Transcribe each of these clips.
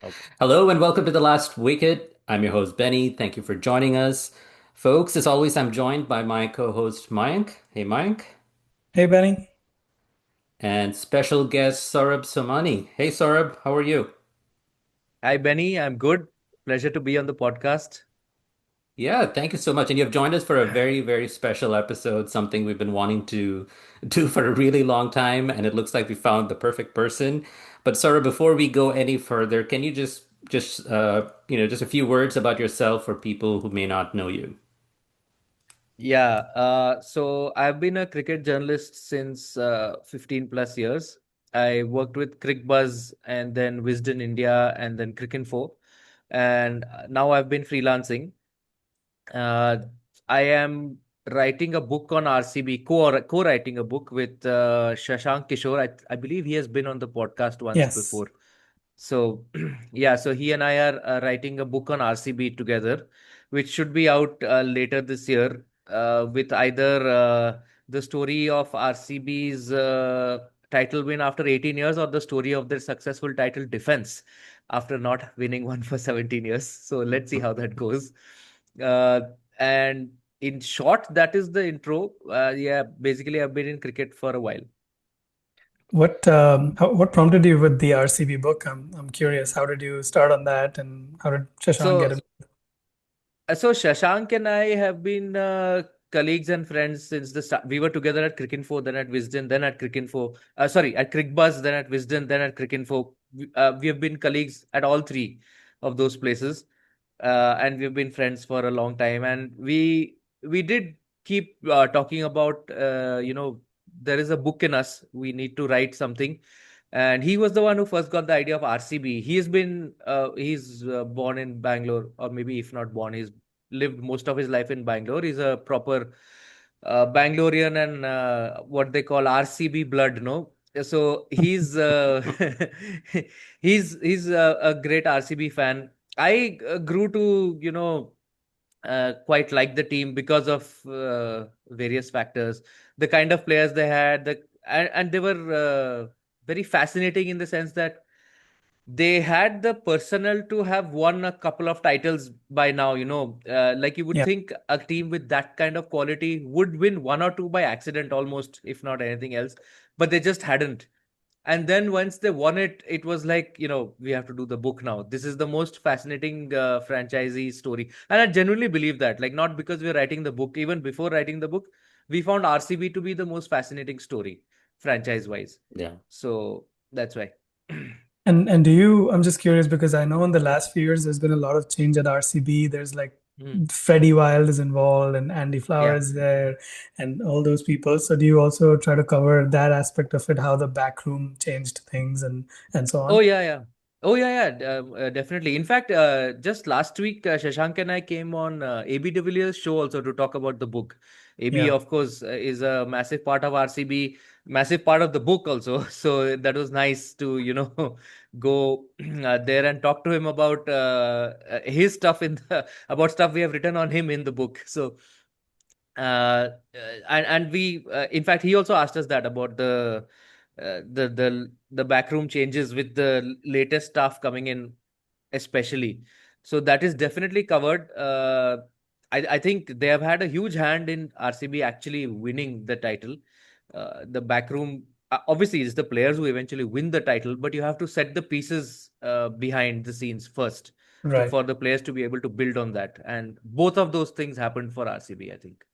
Okay. Hello and welcome to the Last Wicket. I'm your host, Benny. Thank you for joining us. Folks, as always, I'm joined by my co-host, Mayank. Hey, Mayank. Hey, Benny. And special guest, Saurabh Somani. Hey, Saurabh, how are you? Hi, Benny. I'm good. Pleasure to be on the podcast. Yeah, thank you so much. And you've joined us for a very, very special episode, something we've been wanting to do for a really long time, and it looks like we found the perfect person. But Saurabh, before we go any further, can you just a few words about yourself for people who may not know you? Yeah, so I've been a cricket journalist since 15 plus years. I worked with Cricbuzz and then Wisden India and then Cricinfo. And now I've been freelancing. Uh, I am writing a book on RCB, co-writing a book with Shashank Kishore. I believe he has been on the podcast once Yes. before. So, yeah, so he and I are writing a book on RCB together, which should be out later this year, with either the story of RCB's title win after 18 years or the story of their successful title defense after not winning one for 17 years. So, let's see how that goes. Uh, and in short, that is the intro. Yeah, basically, I've been in cricket for a while. Mm. Mm. What prompted you with the RCB book? I'm curious. How did you start on that, and how did Shashank get So, it? So Shashank and I have been colleagues and friends since the start. We were together at Cricinfo, then at Wisden, then at Cricinfo. Sorry, at Cricbuzz, then at Wisden, then at Cricinfo. We have been colleagues at all three of those places, and we've been friends for a long time. And we did keep talking about, there is a book in us. We need to write something. And he was the one who first got the idea of RCB. He's born in Bangalore, or maybe if not born, he's lived most of his life in Bangalore. He's a proper Bangalorean and what they call RCB blood, no? So he's a great RCB fan. I grew to quite like the team because of various factors, the kind of players they had, and they were very fascinating in the sense that they had the personnel to have won a couple of titles by now. Like you would Yeah. think a team with that kind of quality would win one or two by accident almost, if not anything else, but they just hadn't. And then once they won it, it was like, we have to do the book now. This is the most fascinating franchisee story. And I genuinely believe that, like, not because we're writing the book, even before writing the book, we found RCB to be the most fascinating story, franchise wise. Yeah. So that's why. And do you, I'm just curious because I know in the last few years there's been a lot of change at RCB. There's like Mm, Freddie Wild is involved and Andy Flower yeah. is there and all those people. So do you also try to cover that aspect of it, how the back room changed things and so Oh on? yeah, yeah. Oh yeah, yeah. Definitely. In fact, just last week, Shashank and I came on AB de Villiers' show also to talk about the book. AB, Yeah. of course, is a massive part of RCB, massive part of the book also. So that was nice to go there and talk to him about his stuff about stuff we have written on him in the book. So and we in fact he also asked us that about the backroom changes with the latest staff coming in, especially. So that is definitely covered. I think they have had a huge hand in RCB actually winning the title. The backroom, obviously it's the players who eventually win the title, but you have to set the pieces behind the scenes first to Right. for the players to be able to build on that, and both of those things happened for RCB, I think.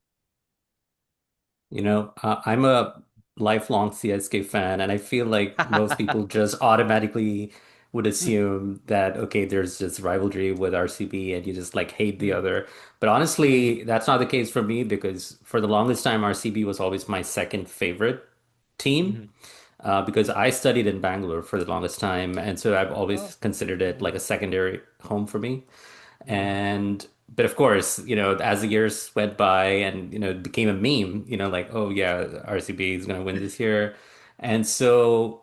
I'm a lifelong CSK fan, and I feel like most people just automatically would assume that, okay, there's this rivalry with RCB and you just like hate the Mm, other. But mm, honestly, that's not the case for me because for the longest time, RCB was always my second favorite team mhm. because I studied in Bangalore for the longest time. And so I've Oh. always considered it Mhm, like a secondary home for me. mhm, And but of course, as the years went by and it became a meme, like, oh yeah, RCB is going to win this year. And so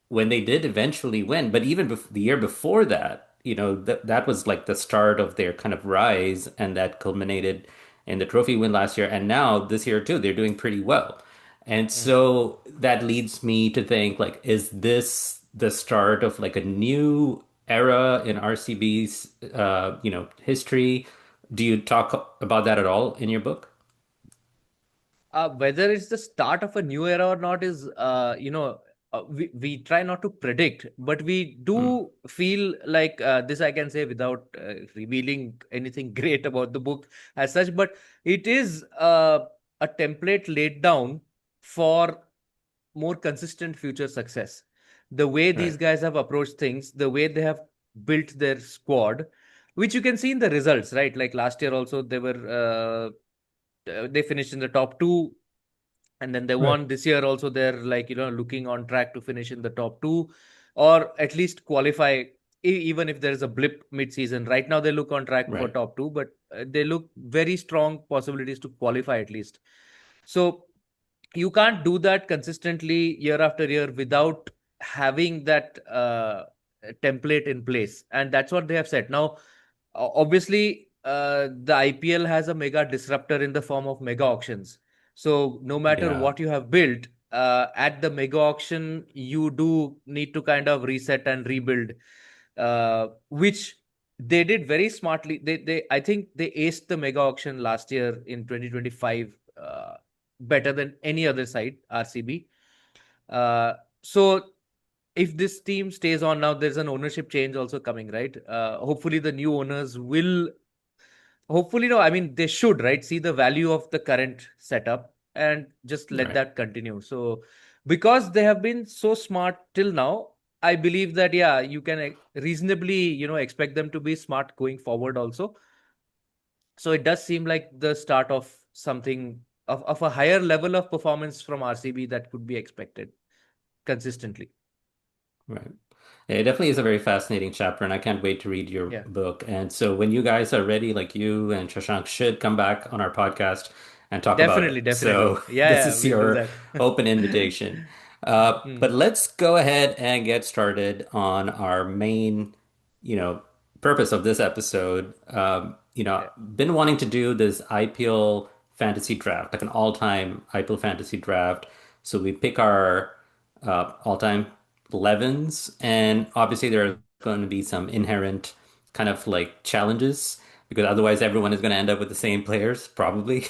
when they did eventually win, but even the year before that, that was like the start of their kind of rise, and that culminated in the trophy win last year. And now this year too, they're doing pretty well. And mhm. so that leads me to think like, is this the start of like a new era in RCB's history. Do you talk about that at all in your book? Whether it's the start of a new era or not is, we try not to predict, but we Mm, do feel like this I can say without revealing anything great about the book as such, but it is a template laid down for more consistent future success. The way these right, guys have approached things, the way they have built their squad, which you can see in the results, right? Like last year also, they finished in the top two, and then they Right. won this year also. They're like looking on track to finish in the top two, or at least qualify. Even if there is a blip mid-season, right now they look on track for right, top two, but they look very strong possibilities to qualify at least. So you can't do that consistently year after year without having that template in place, and that's what they have said. Now obviously, the IPL has a mega disruptor in the form of mega auctions. So no matter yeah, what you have built at the mega auction, you do need to kind of reset and rebuild, which they did very smartly. I think they aced the mega auction last year in 2025 better than any other side, RCB. So if this team stays on now, there's an ownership change also coming, right? Hopefully, the new owners will, hopefully, no, I mean, they should, right, see the value of the current setup and just let right. that continue. So, because they have been so smart till now, I believe that, yeah, you can reasonably, expect them to be smart going forward also. So, it does seem like the start of something of a higher level of performance from RCB that could be expected consistently. Right. Yeah, it definitely is a very fascinating chapter, and I can't wait to read your Yeah. book. And so when you guys are ready, like you and Shashank should come back on our podcast and talk about it. Definitely, definitely. So Yeah, this yeah, is we'll do your that. open invitation. Hmm. But let's go ahead and get started on our main, you know, purpose of this episode. Yeah. Been wanting to do this IPL fantasy draft, like an all-time IPL fantasy draft. So we pick our all-time 11s, and obviously there are going to be some inherent kind of like challenges because otherwise everyone is going to end up with the same players, probably.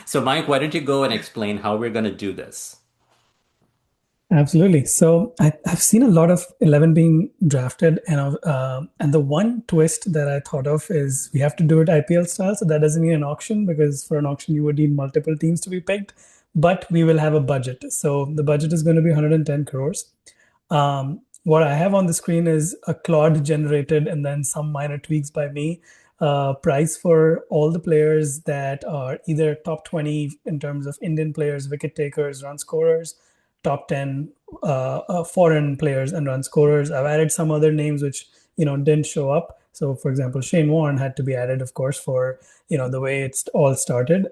So, Mike, why don't you go and explain how we're going to do this? Absolutely. So I've seen a lot of 11 being drafted, and the one twist that I thought of is we have to do it IPL style. So that doesn't mean an auction because for an auction you would need multiple teams to be picked, but we will have a budget. So the budget is going to be 110 crores. What I have on the screen is a Claude generated and then some minor tweaks by me. Price for all the players that are either top 20 in terms of Indian players, wicket takers, run scorers, top 10 foreign players and run scorers. I've added some other names which didn't show up. So, for example, Shane Warne had to be added, of course, for the way it's all started.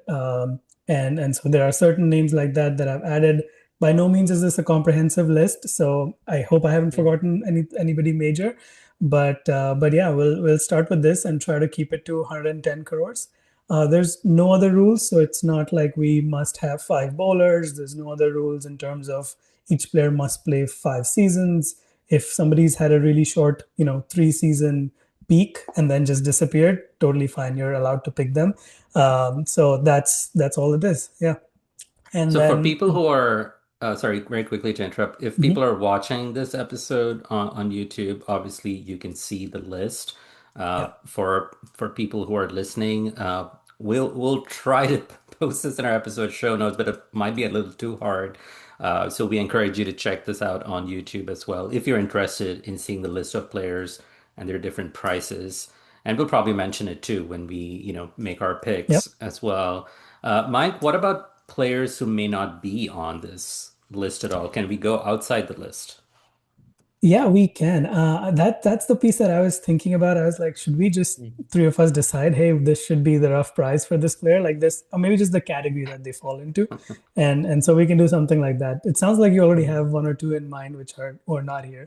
And so there are certain names like that that I've added. By no means is this a comprehensive list, so I hope I haven't Hmm. forgotten anybody major. But yeah, we'll start with this and try to keep it to 110 crores. There's no other rules, so it's not like we must have five bowlers. There's no other rules in terms of each player must play 5 seasons. If somebody's had a really short, 3 season peak and then just disappeared, totally fine. You're allowed to pick them. So that's all it is. Yeah, and So, for then people who are, sorry, very quickly to interrupt, if people mhm, are watching this episode on YouTube, obviously you can see the list. yeah, For people who are listening, we'll try to post this in our episode show notes, but it might be a little too hard. So we encourage you to check this out on YouTube as well if you're interested in seeing the list of players and their different prices. And we'll probably mention it too when we, make our yep. picks as well. Mike, what about players who may not be on this list at all? Can we go outside the list? Yeah, we can. That's the piece that I was thinking about. I was like, should we just Hmm. three of us decide, hey, this should be the rough price for this player, like this, or maybe just the category that they fall into, and so we can do something like that. It sounds like you already Hmm. have one or two in mind, which are or not here.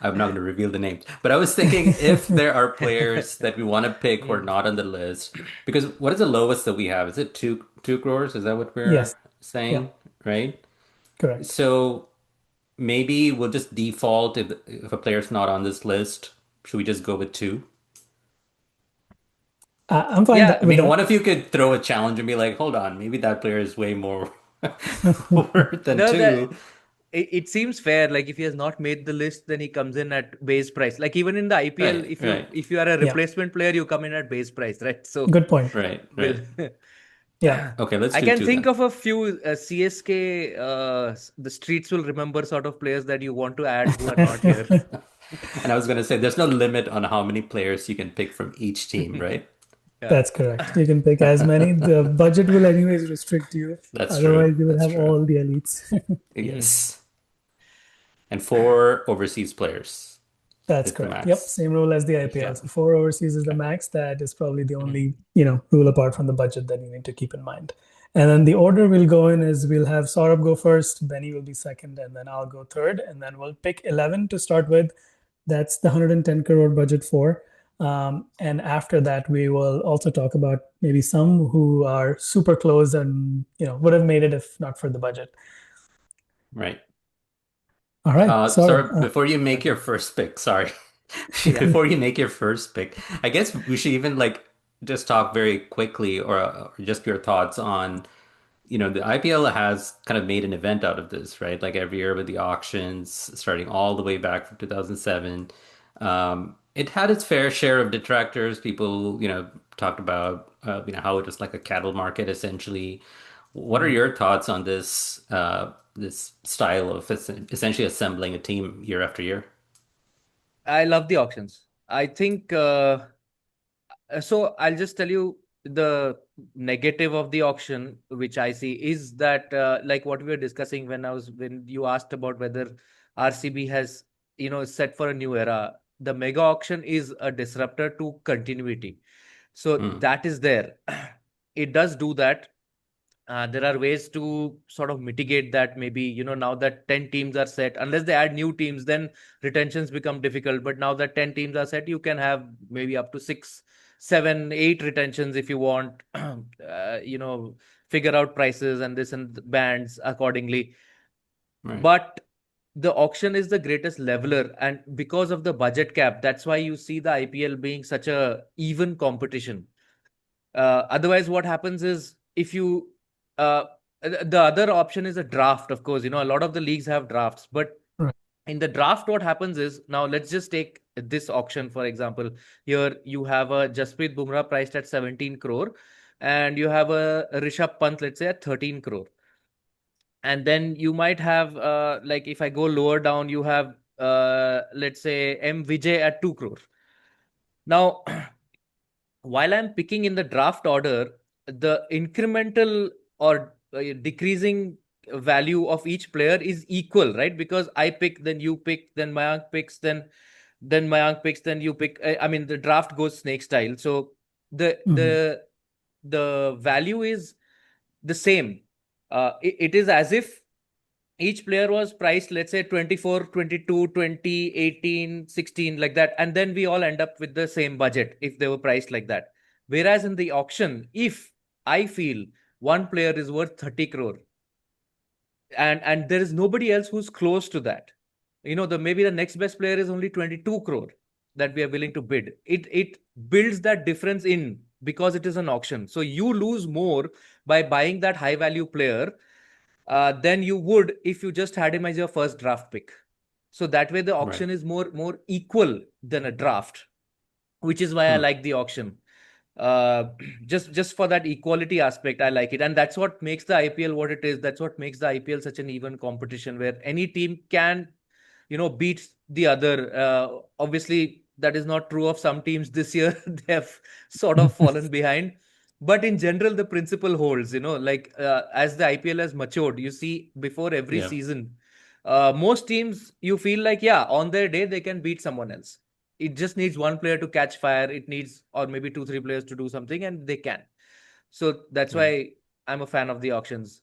I'm not going to reveal the names, but I was thinking if there are players that we want to pick who are Hmm. not on the list, because what is the lowest that we have? Is it two crores? Is that what we're Yes. Yeah. saying? Right? Correct. So maybe we'll just default if a player's not on this list. Should we just go with two? I'm fine Yeah, I with mean, that. what if you could throw a challenge and be like, hold on, maybe that player is way more worth than no, that two. it seems fair. Like if he has not made the list, then he comes in at base price. Like even in the IPL, Right, right, if you are a Yeah, replacement player, you come in at base price, right? So good point. right, we'll right. Yeah. Okay, let's I do can two think then. of a few CSK, the streets will remember sort of players that you want to add who are not here. And I was going to say, there's no limit on how many players you can pick from each team, right? Yeah. That's correct. You can pick as many. The budget will anyways restrict you. That's true. Otherwise, you will That's have true. all the elites. Mhm. Yes. And four overseas players That's is the correct. Yep, max. same rule as the IPL. Yeah. So 4 overseas is the Okay. max. That is probably the Mhm. only, rule apart from the budget that you need to keep in mind. And then the order we'll go in is we'll have Saurabh go first, Benny will be second, and then I'll go third. And then we'll pick 11 to start with. That's the 110 crore budget for. And after that, we will also talk about maybe some who are super close and would have made it if not for the budget. Right. All right, Saurabh. Sorry, before you make your Okay. first pick, sorry. Yeah. Before you make your first pick, I guess we should even like just talk very quickly or just your thoughts on, the IPL has kind of made an event out of this, right? Like every year with the auctions, starting all the way back from 2007. It had its fair share of detractors. People, talked about, how it was like a cattle market essentially. What are Mhm. your thoughts on this style of essentially assembling a team year after year? I love the auctions. I think so. I'll just tell you the negative of the auction, which I see is that like what we were discussing when you asked about whether RCB has set for a new era. The mega auction is a disruptor to continuity. So Hmm, that is there. It does do that. There are ways to sort of mitigate that. Maybe, now that 10 teams are set, unless they add new teams, then retentions become difficult. But now that 10 teams are set, you can have maybe up to six, seven, eight retentions if you want, figure out prices and this and bands accordingly. right, But the auction is the greatest leveler. And because of the budget cap, that's why you see the IPL being such a even competition. Otherwise, what happens is if you uh, the other option is a draft. Of course, a lot of the leagues have drafts, but Right. in the draft, what happens is now let's just take this auction for example. Here you have a Jasprit Bumrah priced at 17 crore, and you have a Rishabh Pant, let's say at 13 crore, and then you might have like if I go lower down, you have let's say M Vijay at 2 crore. Now while I'm picking in the draft order, the incremental or decreasing value of each player is equal, right? Because I pick, then you pick, then Mayank picks, then Mayank picks, then you pick. I mean, the draft goes snake style, so the Mhm. the the value is the same. It is as if each player was priced, let's say 24, 22, 20, 18, 16, like that, and then we all end up with the same budget if they were priced like that. Whereas in the auction, if I feel one player is worth 30 crore and there is nobody else who's close to that, maybe the next best player is only 22 crore that we are willing to bid, it builds that difference in, because it is an auction, so you lose more by buying that high value player than you would if you just had him as your first draft pick. So that way the right. auction is more equal than a draft, which is why I Hmm. like the auction. Uh, just for that equality aspect, I like it, and that's what makes the IPL what it is. That's what makes the IPL such an even competition where any team can, beat the other. Obviously, that is not true of some teams this year. They have sort of fallen behind. But in general, the principle holds, like as the IPL has matured, you see before every Yeah, season, most teams you feel like, yeah, on their day, they can beat someone else. It just needs one player to catch fire. It needs, or maybe two, three players to do something, and they can. So that's yeah. why I'm a fan of the auctions.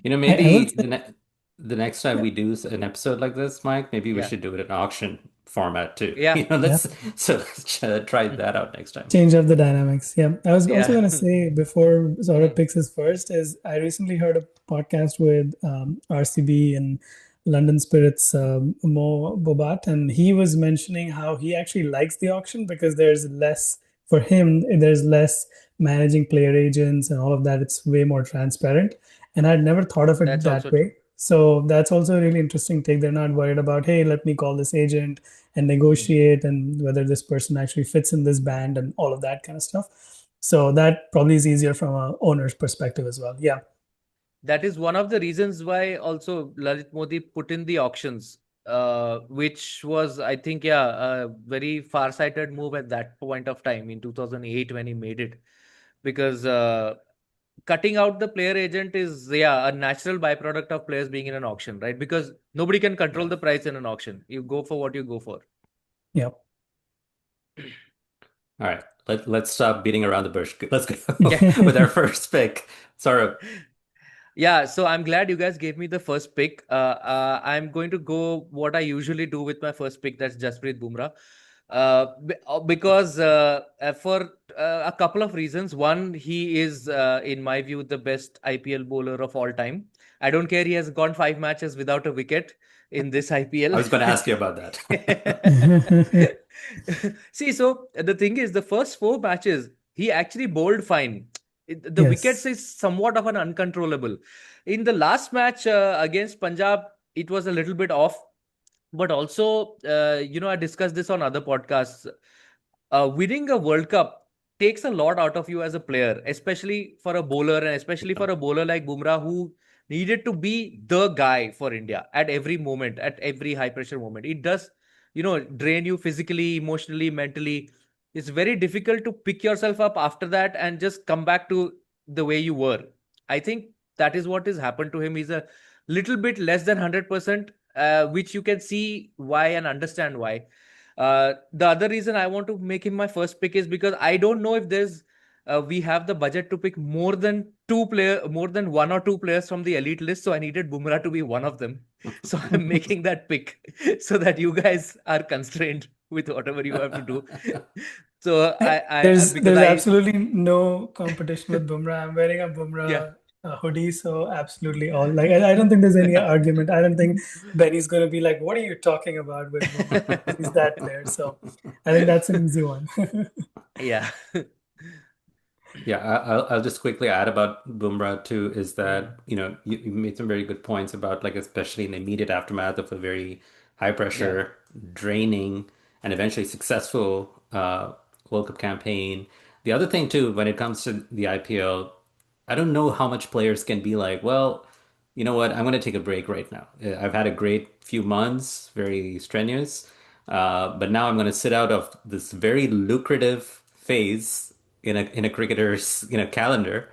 I will Maybe say, the next time yeah, we do an episode like this, Mike, maybe we Yeah. should do it in auction format too. Yeah. yeah, Let's try that out next time. change up the dynamics. Yeah, I was also Yeah. going to say before Saurabh Mhm. picks his first is I recently heard a podcast with RCB and London Spirit's Mo Bobat, and he was mentioning how he actually likes the auction because there's less for him. There's less managing player agents and all of that. It's way more transparent, and I'd never thought of it That's that also true. way. So that's also a really interesting take. They're not worried about, hey, let me call this agent and Hmm. negotiate and whether this person actually fits in this band and all of that kind of stuff. So that probably is easier from a owner's perspective as well. Yeah. That is one of the reasons why also Lalit Modi put in the auctions, which was, I think, yeah, a very far-sighted move at that point of time in 2008 when he made it. Because cutting out the player agent is, yeah, a natural byproduct of players being in an auction, right? Because nobody can control Yeah. the price in an auction. You go for what you go for. Yeah. All right. Let's stop beating around the bush. Let's go with our first pick. Saurabh. Yeah, so I'm glad you guys gave me the first pick. I'm going to go what I usually do with my first pick, that's Jasprit Bumrah. Because for a couple of reasons. One, he is, in my view, the best IPL bowler of all time. I don't care, he has gone 5 matches without a wicket in this I IPL. was going to ask you about that. See, so the thing is, the first 4 matches, he actually bowled fine. The wickets Yes. is somewhat of an uncontrollable. In the last match against Punjab, it was a little bit off. But also, I discussed this on other podcasts. Winning a World Cup takes a lot out of you as a player, especially for a bowler, and especially for a bowler like Bumrah, who needed to be the guy for India at every moment, at every high pressure moment. It does, drain you physically, emotionally, mentally. It's very difficult to pick yourself up after that and just come back to the way you were. I think that is what has happened to him. He's a little bit less than 100%, which you can see why and understand why. The other reason I want to make him my first pick is because I don't know if we have the budget to pick more than one or two players from the elite list. So I needed Bumrah to be one of them. So I'm making that pick so that you guys are constrained with whatever you have to do. So because There's I, absolutely no competition with Bumrah. I'm wearing a yeah. Bumrah hoodie, so absolutely all. Like I don't think there's any argument. I don't think Benny's going to be like, "What are you talking about with Bumrah?" Because he's that player. So I think that's an easy one. Yeah. Yeah, I'll just quickly add about Bumrah too, is Mm. that, you made some very good points about like especially in the immediate aftermath of a very high Yeah. pressure, draining, and eventually successful World Cup campaign. The other thing too, when it comes to the IPL, I don't know how much players can be like, well, you know what, I'm going to take a break right now. I've had a great few months, very strenuous, but now I'm going to sit out of this very lucrative phase in a cricketer's calendar.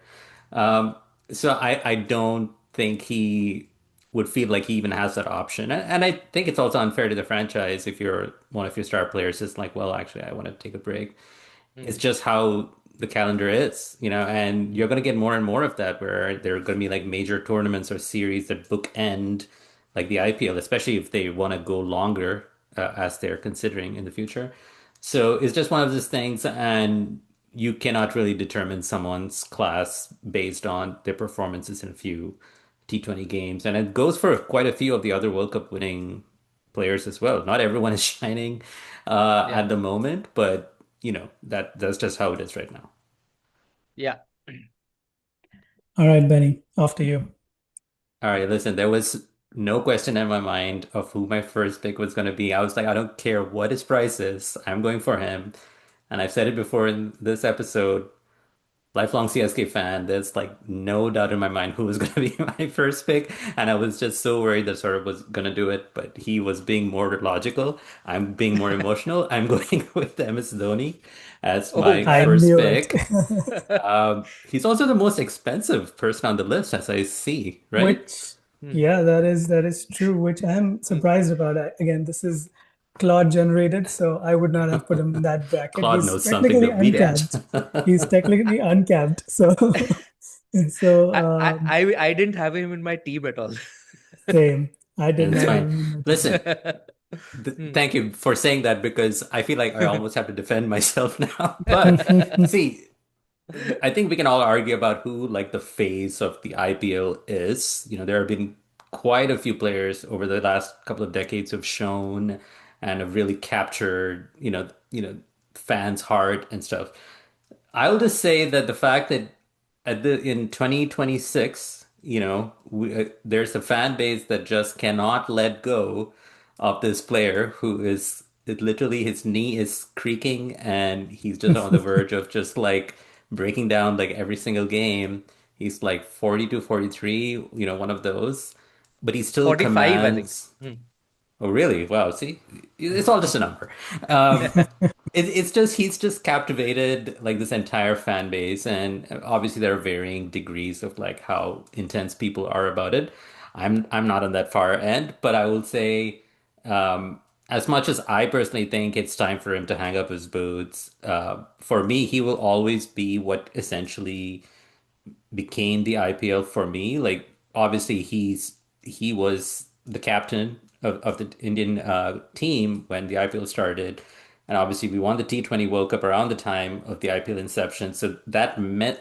Um, so I don't think he would feel like he even has that option, and I think it's also unfair to the franchise if you're one of your star players is like, well, actually, I want to take a break. It's Mm. just how the calendar is, and you're going to get more and more of that where there are going to be like major tournaments or series that bookend like the IPL, especially if they want to go longer as they're considering in the future. So it's just one of those things, and you cannot really determine someone's class based on their performances in a few T20 games. And it goes for quite a few of the other World Cup winning players as well. Not everyone is shining Yeah. at the moment, but that's just how it is right now. Yeah. All right, Benny, off to you. All right, listen, there was no question in my mind of who my first pick was going to be. I was like, I don't care what his price is, I'm going for him. And I've said it before in this episode, lifelong CSK fan. There's like no doubt in my mind who was going to be my first pick. And I was just so worried that sort of was going to do it, but he was being more logical. I'm being more emotional. I'm going with MS Dhoni as Oh, my I man. first knew it. pick. He's also the most expensive person on the list, as I see, right? Which, Hmm. yeah, that is true, which I'm Hmm. surprised about. Again, this is Claude generated, so I would not have put him in that bracket. Claude He's knows something technically that we didn't. uncapped. He's technically uncapped. So, so I didn't have him in my team at all. same. I did And it's not have fine. him in my team. Listen, Hmm. thank you for saying that because I feel like I almost have to defend myself now. But see, I think we can all argue about who like the face of the IPL is. There have been quite a few players over the last couple of decades have shown and have really captured, fans' heart and stuff. I'll just say that the fact that in 2026, there's a fan base that just cannot let go of this player who is literally his knee is creaking and he's just on the verge of just like breaking down like every single game. He's like 42, 43, one of those, but he still 45, I think. commands. Oh, really? Wow. See, it's all just a number. Um, it's just he's just captivated like this entire fan base, and obviously there are varying degrees of like how intense people are about it. I'm not on that far end, but I will say, as much as I personally think it's time for him to hang up his boots, for me, he will always be what essentially became the IPL for me. Like obviously he was the captain of the Indian team when the IPL started. And obviously we won the T20 World Cup around the time of the IPL inception. So that myth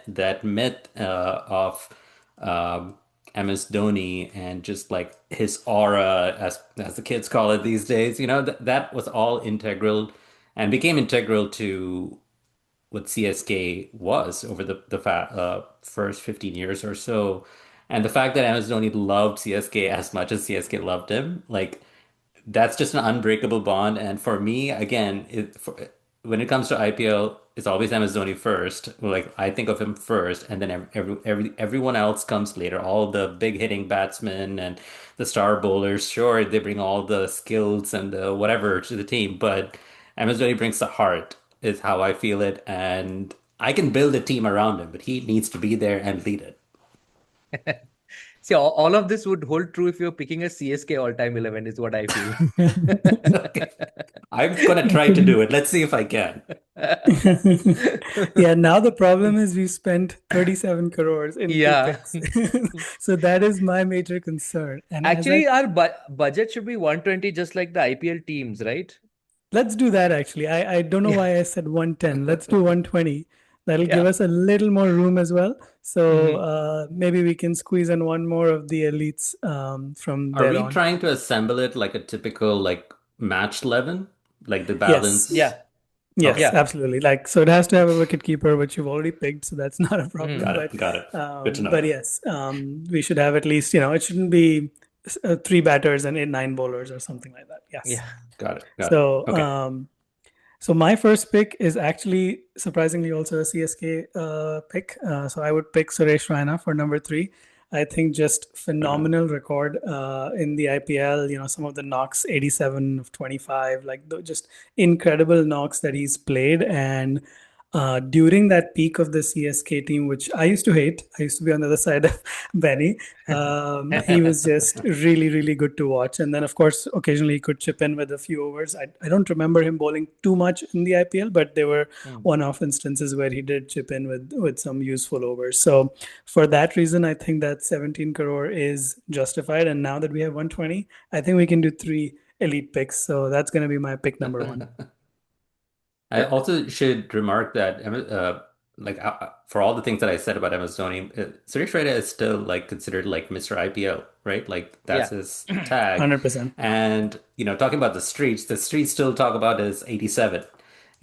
of MS Dhoni and just like his aura, as the kids call it these days, that was all integral and became integral to what CSK was over the first 15 years or so. And the fact that MS Dhoni loved CSK as much as CSK loved him, like that's just an unbreakable bond. And for me, again, when it comes to IPL, it's always MS Dhoni first. Like I think of him first, and then everyone else comes later. All the big hitting batsmen and the star bowlers, sure, they bring all the skills and the whatever to the team, but MS Dhoni brings the heart, is how I feel it, and I can build a team around him, but he needs to be there and lead it. See, all of this would hold true if you're picking a CSK all-time 11, is what I feel. Okay. I'm gonna try to do it. Let's see if I can. Yeah, now the problem is we spent 37 crores in two Yeah. picks. So that is my major concern. And as Actually, our budget should be 120, just like the IPL teams, right? let's do that actually. I don't know Yeah. why I said 110. Let's do 120. That'll give Yeah. us a little more room as well. So Hmm. maybe we can squeeze in one more of the elites from Are there we on. trying to assemble it like a typical like match 11? Like the Yes. balance? Yeah. Yes, Okay. Yeah. absolutely. Like, so it has to have a wicket keeper, which you've already picked, so that's not a problem. Hmm. Got it. Got it. Good to know. But yes, we should have at least, it shouldn't be three batters and eight, nine bowlers or something like that. Yes. Yeah. Got it. Got it. So, Okay. so my first pick is actually surprisingly also a CSK pick. So I would pick Suresh Raina for number three. I think just Uh-huh. phenomenal record in the IPL. Some of the knocks, 87 of 25, like just incredible knocks that he's played. And during that peak of the CSK team, which I used to hate, I used to be on the other side of Benny. He was just really, really good to watch. And then, of course, occasionally he could chip in with a few overs. I don't remember him bowling too much in the IPL, but there were Hmm. one-off instances where he did chip in with some useful overs. So for that reason, I think that 17 crore is justified. And now that we have 120, I think we can do three elite picks. So that's going to be my pick number one. I also should remark that like for all the things that I said about MS Dhoni, Suresh Raina is still like considered like Mr. IPL, right? Like that's Yeah. his tag. 100%. And talking about the streets still talk about his 87,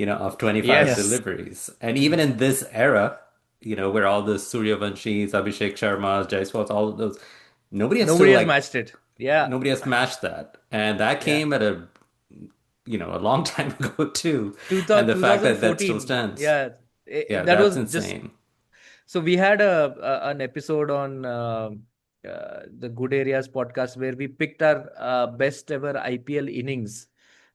of 25 Yes. Yes. deliveries. And even in this era, where all the Suryavanshis, Abhishek Sharmas, Jaiswals, all of those, nobody has still Nobody has like matched it. Yeah. nobody has matched that. And that Yeah. came at a long time ago too. And the fact that that still 2014. stands. Yeah. Yeah, That that's was just insane. so we had an episode on the Good Areas podcast where we picked our best ever IPL innings,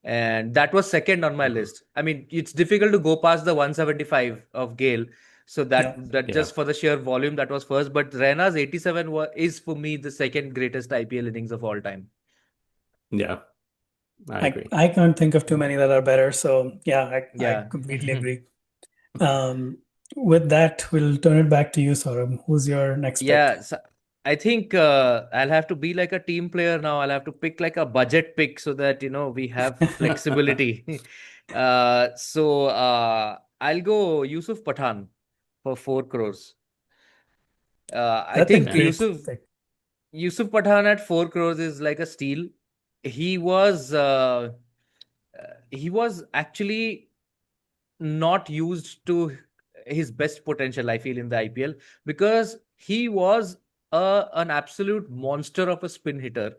and that was second on my Mhm. list. I mean, it's difficult to go past the 175 of Gale, so Yeah. that Yeah, just for the sheer volume that was first. But Rena's 87 is for me the second greatest IPL innings of all time. yeah, I I, agree. I can't think of too many that are better. So yeah, I Yeah. completely agree. Um, with that, we'll turn it back to you, Saurabh. Who's your next pick? Yeah, so I think I'll have to be like a team player now. I'll have to pick like a budget pick so that we have flexibility. I'll go Yusuf Pathan for 4 crores. I That's a think Okay. great Yusuf, pick. Yusuf Pathan at 4 crores is like a steal. He was he was actually not used to his best potential, I feel, in the IPL, because he was an absolute monster of a spin hitter.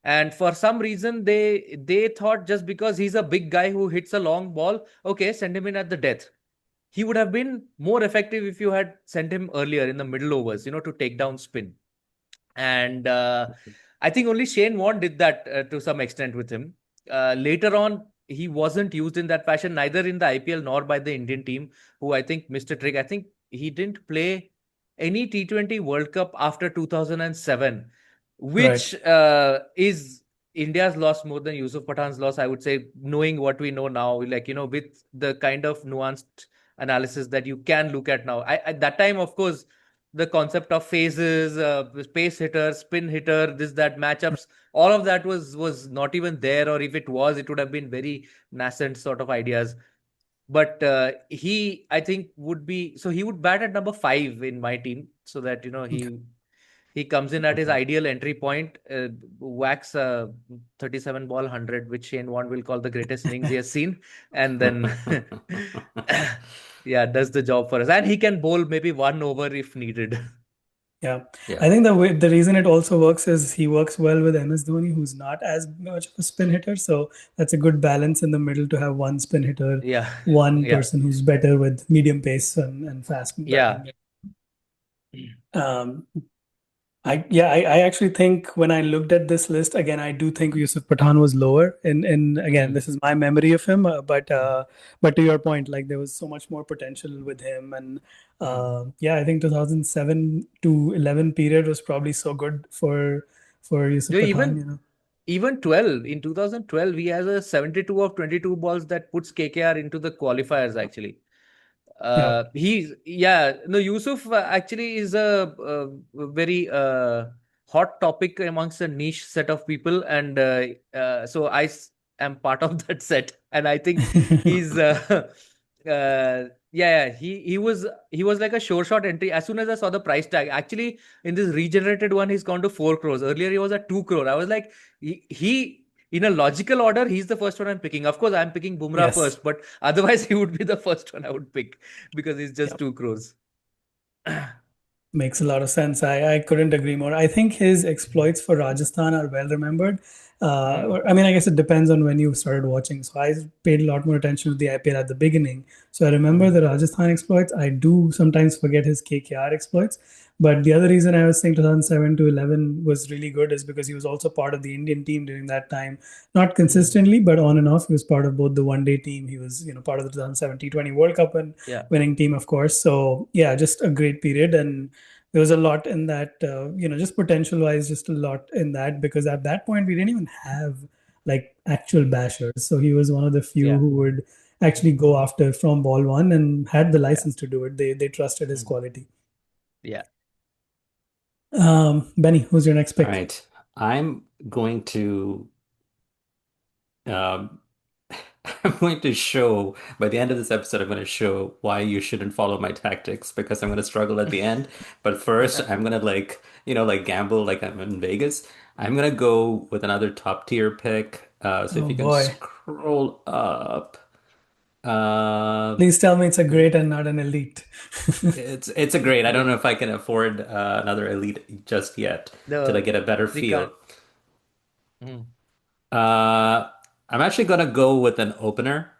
And for some reason, they thought just because he's a big guy who hits a long ball, okay, send him in at the death. He would have been more effective if you had sent him earlier in the middle overs, to take down spin. And I think only Shane Warne did that to some extent with him. Later on, he wasn't used in that fashion, neither in the IPL nor by the Indian team, who I think missed a trick. I think he didn't play any T20 World Cup after 2007, Right. which is India's loss more than Yusuf Pathan's loss, I would say, knowing what we know now, like, with the kind of nuanced analysis that you can look at now. At that time, of course, the concept of phases, pace hitter, spin hitter, this that matchups, all of that was not even there, or if it was, it would have been very nascent sort of ideas. But he, I think, would be so he would bat at number 5 in my team, so that Okay. he comes in at his ideal entry point, whacks a 37 ball 100, which Shane Warne will call the greatest innings he has seen, and then yeah, does the job for us, and he can bowl maybe one over if needed. Yeah, Yeah. I think the reason it also works is he works well with MS Dhoni, who's not as much of a spin hitter. So that's a good balance in the middle to have one spin hitter, Yeah, one yeah, person who's better with medium pace and fast yeah. batting. Um, I actually think when I looked at this list again, I do think Yusuf Pathan was lower. And again, Mm, this is my memory of him, mm, but to your point, like there was so much more potential with him, and mm. yeah, I think 2007 to 11 period was probably so good for Yusuf No, Pathan. even 12 in 2012, he has a 72 of 22 balls that puts KKR into the qualifiers actually. Yeah. No, Yusuf actually is a very hot topic amongst a niche set of people, and so am part of that set, and I think he's he was like a sure shot entry as soon as I saw the price tag. Actually, in this regenerated one, he's gone to 4 crores. Earlier, he was at 2 crore. I was like, he in a logical order, he's the first one I'm picking. Of course, I'm picking Bumrah Yes. first, but otherwise, he would be the first one I would pick because he's just Yeah. 2 crores. Makes a lot of sense. I couldn't agree more. I think his exploits for Rajasthan are well remembered. Hmm. I mean, I guess it depends on when you started watching. So I paid a lot more attention to the IPL at the beginning. So I remember Hmm. the Rajasthan exploits. I do sometimes forget his KKR exploits. But the other reason I was saying 2007 to 11 was really good is because he was also part of the Indian team during that time. Not Hmm. consistently, but on and off. He was part of both the one day team. He was, part of the 2007 T20 World Cup and Yeah. winning team, of course. So yeah, just a great period. And there was a lot in that, just potential wise, just a lot in that because at that point we didn't even have like actual bashers. So he was one of the few Yeah. who would actually go after from ball one and had the Yeah. license to do it. They trusted his Hmm. quality. Yeah. Benny, who's your next All pick? right. I'm going to um I'm going to show by the end of this episode, I'm going to show why you shouldn't follow my tactics because I'm going to struggle at the end. But first, I'm going to like gamble like I'm in Vegas. I'm going to go with another top tier pick. So if Oh you can boy. scroll up, uh, Please tell me it's a great and not an elite. it's a great. I don't know if I can afford another elite just yet till I No, get a better we can't. feel. Hmm. Uh, I'm actually going to go with an opener,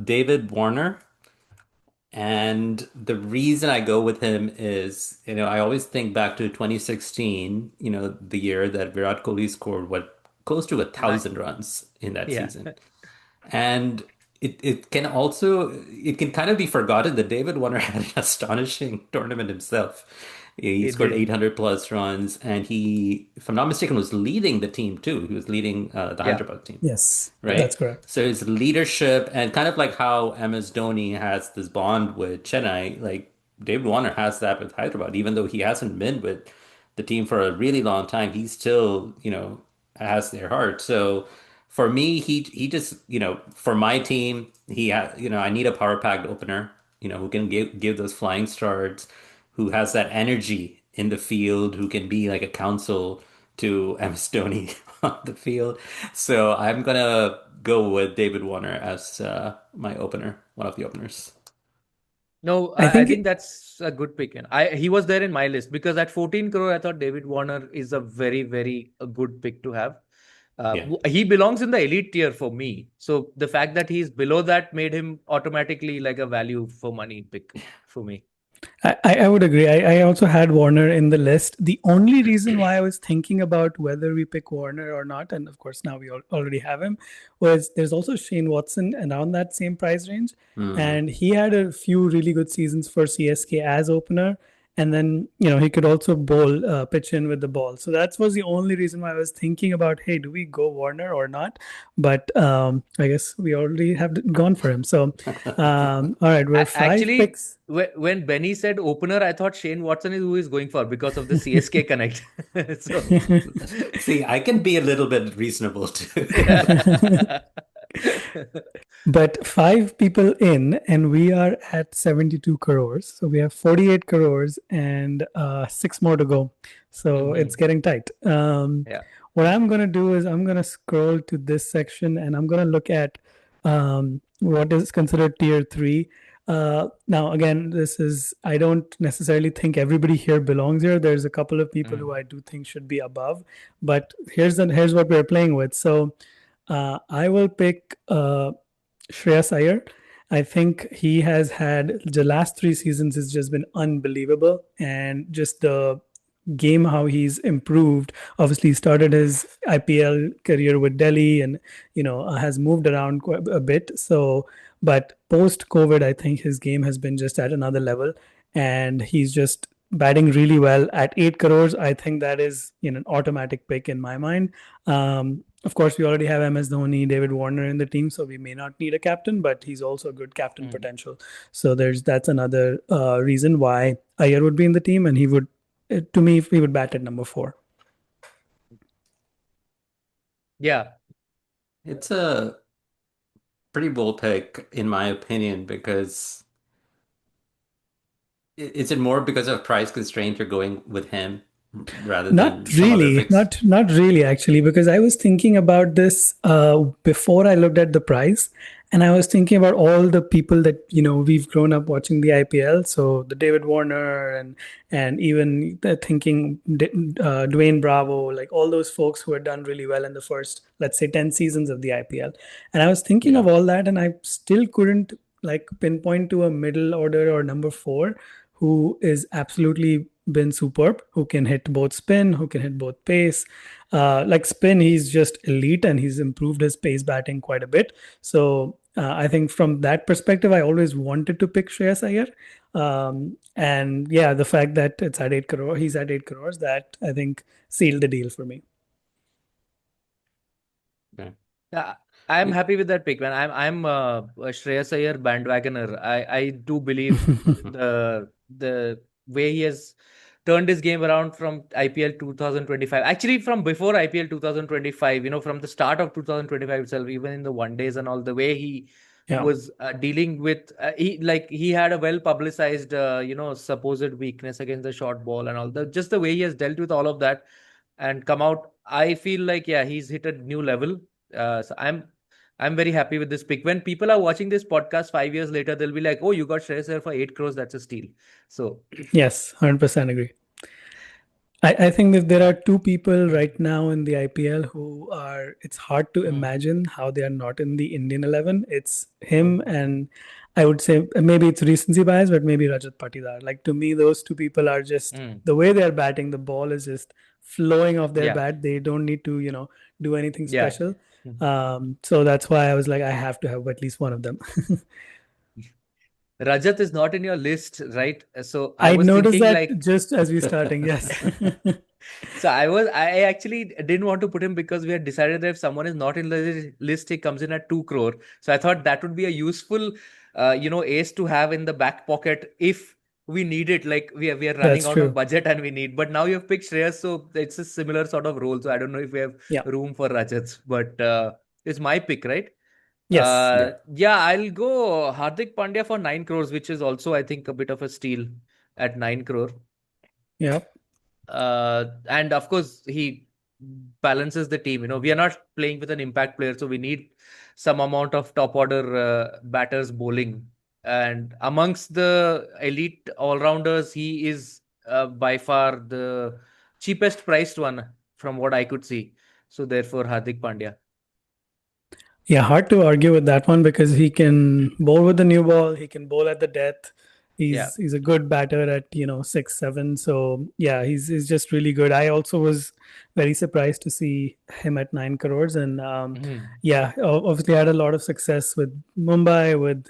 David Warner. And the reason I go with him is, I always think back to 2016, the year that Virat Kohli scored what close to a Nine. thousand runs in that Yeah. season. And it can kind of be forgotten that David Warner had an astonishing tournament himself. He He scored did. 800 plus runs, and he, if I'm not mistaken, was leading the team too. He was leading the Yeah. Hyderabad team, Yes, Yeah. right? that's correct. So his leadership and kind of like how MS Dhoni has this bond with Chennai, like David Warner has that with Hyderabad, even though he hasn't been with the team for a really long time, he still, has their heart. So for me, he just, for my team, I need a power packed opener, who can give those flying starts, who has that energy in the field, who can be like a counsel to MS Dhoni on the field. So I'm gonna go with David Warner as my opener, one of the openers. No, I I think think that's a good pick. And he was there in my list because at 14 crore, I thought David Warner is a very, very a good pick to have. Yeah. He belongs in the elite tier for me. So the fact that he's below that made him automatically like a value for money pick for me. I would agree. I also had Warner in the list. The only reason why I was thinking about whether we pick Warner or not, and of course now we already have him, was there's also Shane Watson around that same price range. Hmm. And he had a few really good seasons for CSK as opener. And then, he could also bowl, pitch in with the ball. So that was the only reason why I was thinking about, hey, do we go Warner or not? But I guess we already have gone for him. So, all right, we're five Actually, picks. when Benny said opener, I thought Shane Watson is who he's going for because of the CSK connect. So, See, I can be a little bit reasonable too. yeah. But five people in, and we are at 72 crores. So we have 48 crores and six more to go. So it's Mhm. getting tight. Yeah. What I'm going to do is I'm going to scroll to this section and I'm going to look at what is considered tier three. Now, again, I don't necessarily think everybody here belongs here. There's a couple of people who Mm. I do think should be above. But here's what we're playing with. So I will pick Shreyas Iyer. I think he has had the last three seasons has just been unbelievable, and just the game how he's improved. Obviously, he started his IPL career with Delhi, and has moved around quite a bit. So, but post COVID, I think his game has been just at another level, and he's just batting really well at 8 crores. I think that is an automatic pick in my mind. Of course, we already have MS Dhoni, David Warner in the team, so we may not need a captain, but he's also a good captain Mm. potential. So that's another reason why Iyer would be in the team, and he would, to me, he would bat at number 4. Yeah. It's a pretty bold pick, in my opinion, because is it more because of price constraint you're going with him rather Not than some other really, picks? not really actually, because I was thinking about this before I looked at the price, and I was thinking about all the people that we've grown up watching the IPL. So the David Warner and even thinking Dwayne Bravo, like all those folks who had done really well in the first, let's say, 10 seasons of the IPL. And I was thinking of Yeah. all that, and I still couldn't like pinpoint to a middle order or number 4 who is absolutely been superb, who can hit both spin, who can hit both pace. Like spin, he's just elite and he's improved his pace batting quite a bit. So I think from that perspective, I always wanted to pick Shreyas Iyer. And yeah, the fact that he's at 8 crores, that I think sealed the deal for me. Okay. Yeah, I'm It- happy with that pick, man. I'm a Shreyas Iyer bandwagoner. I do believe the way he has turned his game around from IPL 2025. Actually, from before IPL 2025, from the start of 2025 itself, even in the one days and all, the way he Yeah. was dealing with he had a well publicized supposed weakness against the short ball and all, the way he has dealt with all of that and come out. I feel like, yeah, he's hit a new level. So I'm very happy with this pick. When people are watching this podcast 5 years later, they'll be like, "Oh, you got Shreyas Iyer for 8 crores. That's a steal." So Yes, 100% agree. I think that there are two people right now in the IPL who are, it's hard to mm, imagine how they are not in the Indian 11. It's him mm, and I would say maybe it's recency bias, but maybe Rajat Patidar. Like to me, those two people are just mm, the way they are batting, the ball is just flowing off their yeah, bat. They don't need to, do anything yeah. special. Mm. So that's why I was like, I have to have at least one of them. Rajat is not in your list, right? So I I was noticed thinking that like, just as we starting. Yes. I actually didn't want to put him because we had decided that if someone is not in the list, he comes in at 2 crore. So I thought that would be a useful, ace to have in the back pocket if we need it. Like we are running That's out of true. budget and we need. But now you have picked Shreyas, so it's a similar sort of role. So I don't know if we have Yeah. room for Rajats, but it's my pick, right? Yes. Yeah. Yeah, I'll go Hardik Pandya for 9 crores, which is also I think a bit of a steal at 9 crore. Yeah. And of course, he balances the team. We are not playing with an impact player, so we need some amount of top order batters bowling. And amongst the elite all rounders, he is by far the cheapest priced one from what I could see. So therefore, Hardik Pandya. Yeah, hard to argue with that one because he can bowl with the new ball. He can bowl at the death. Yeah. He's a good batter at 6-7. So yeah, he's just really good. I also was very surprised to see him at 9 crores, and Mhm. yeah, obviously had a lot of success with Mumbai, with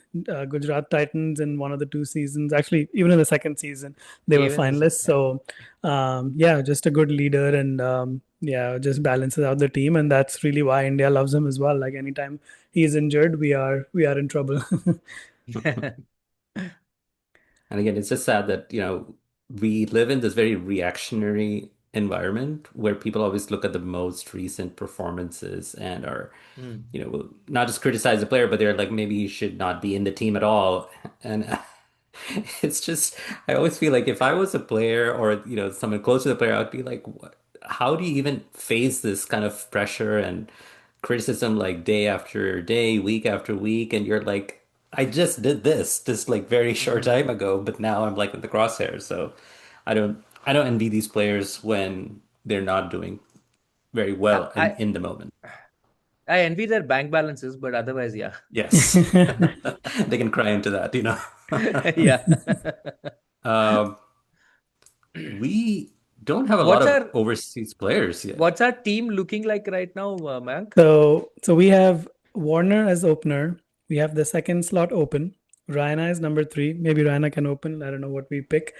Gujarat Titans in one of the two seasons. Actually, even in the second season, they were Even this, finalists. yeah. So yeah, just a good leader, and yeah, just balances out the team, and that's really why India loves him as well. Like anytime he's injured, we are in trouble. And again, it's just sad that, we live in this very reactionary environment where people always look at the most recent performances and are, Mm. will not just criticize the player, but they're like, maybe he should not be in the team at all. And it's just, I always feel like if I was a player or, someone close to the player, I'd be like, what, how do you even face this kind of pressure and criticism like day after day, week after week? And you're like, I just did this like very short Mhm. time ago, but now I'm like in the crosshairs. So I don't envy these players when they're not doing very I, well in, I in the moment. I envy their bank balances, but otherwise, yeah. Yes. They can cry into that. Yeah. Um, we don't have a lot What's of our overseas players yet. what's our team looking like right now, Mayank? So we have Warner as opener. We have the second slot open. Raina is number three. Maybe Raina can open. I don't know what we pick.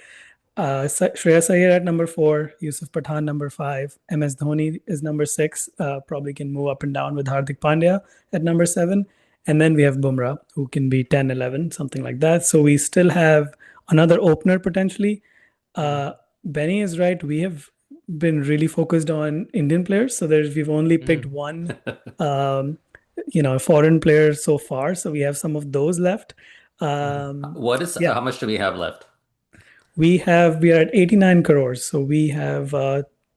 Shreyas Iyer at number four. Yusuf Pathan number five. MS Dhoni is number six. Probably can move up and down with Hardik Pandya at number seven. And then we have Bumrah, who can be 10, 11, something like that. So we still have another opener potentially. Mm. Benny is right. We have been really focused on Indian players, so we've only picked Mhm. one, um, foreign player so far. So we have some of those left. Mhm. Yeah, How much do we have left? we are at 89 crores, so we have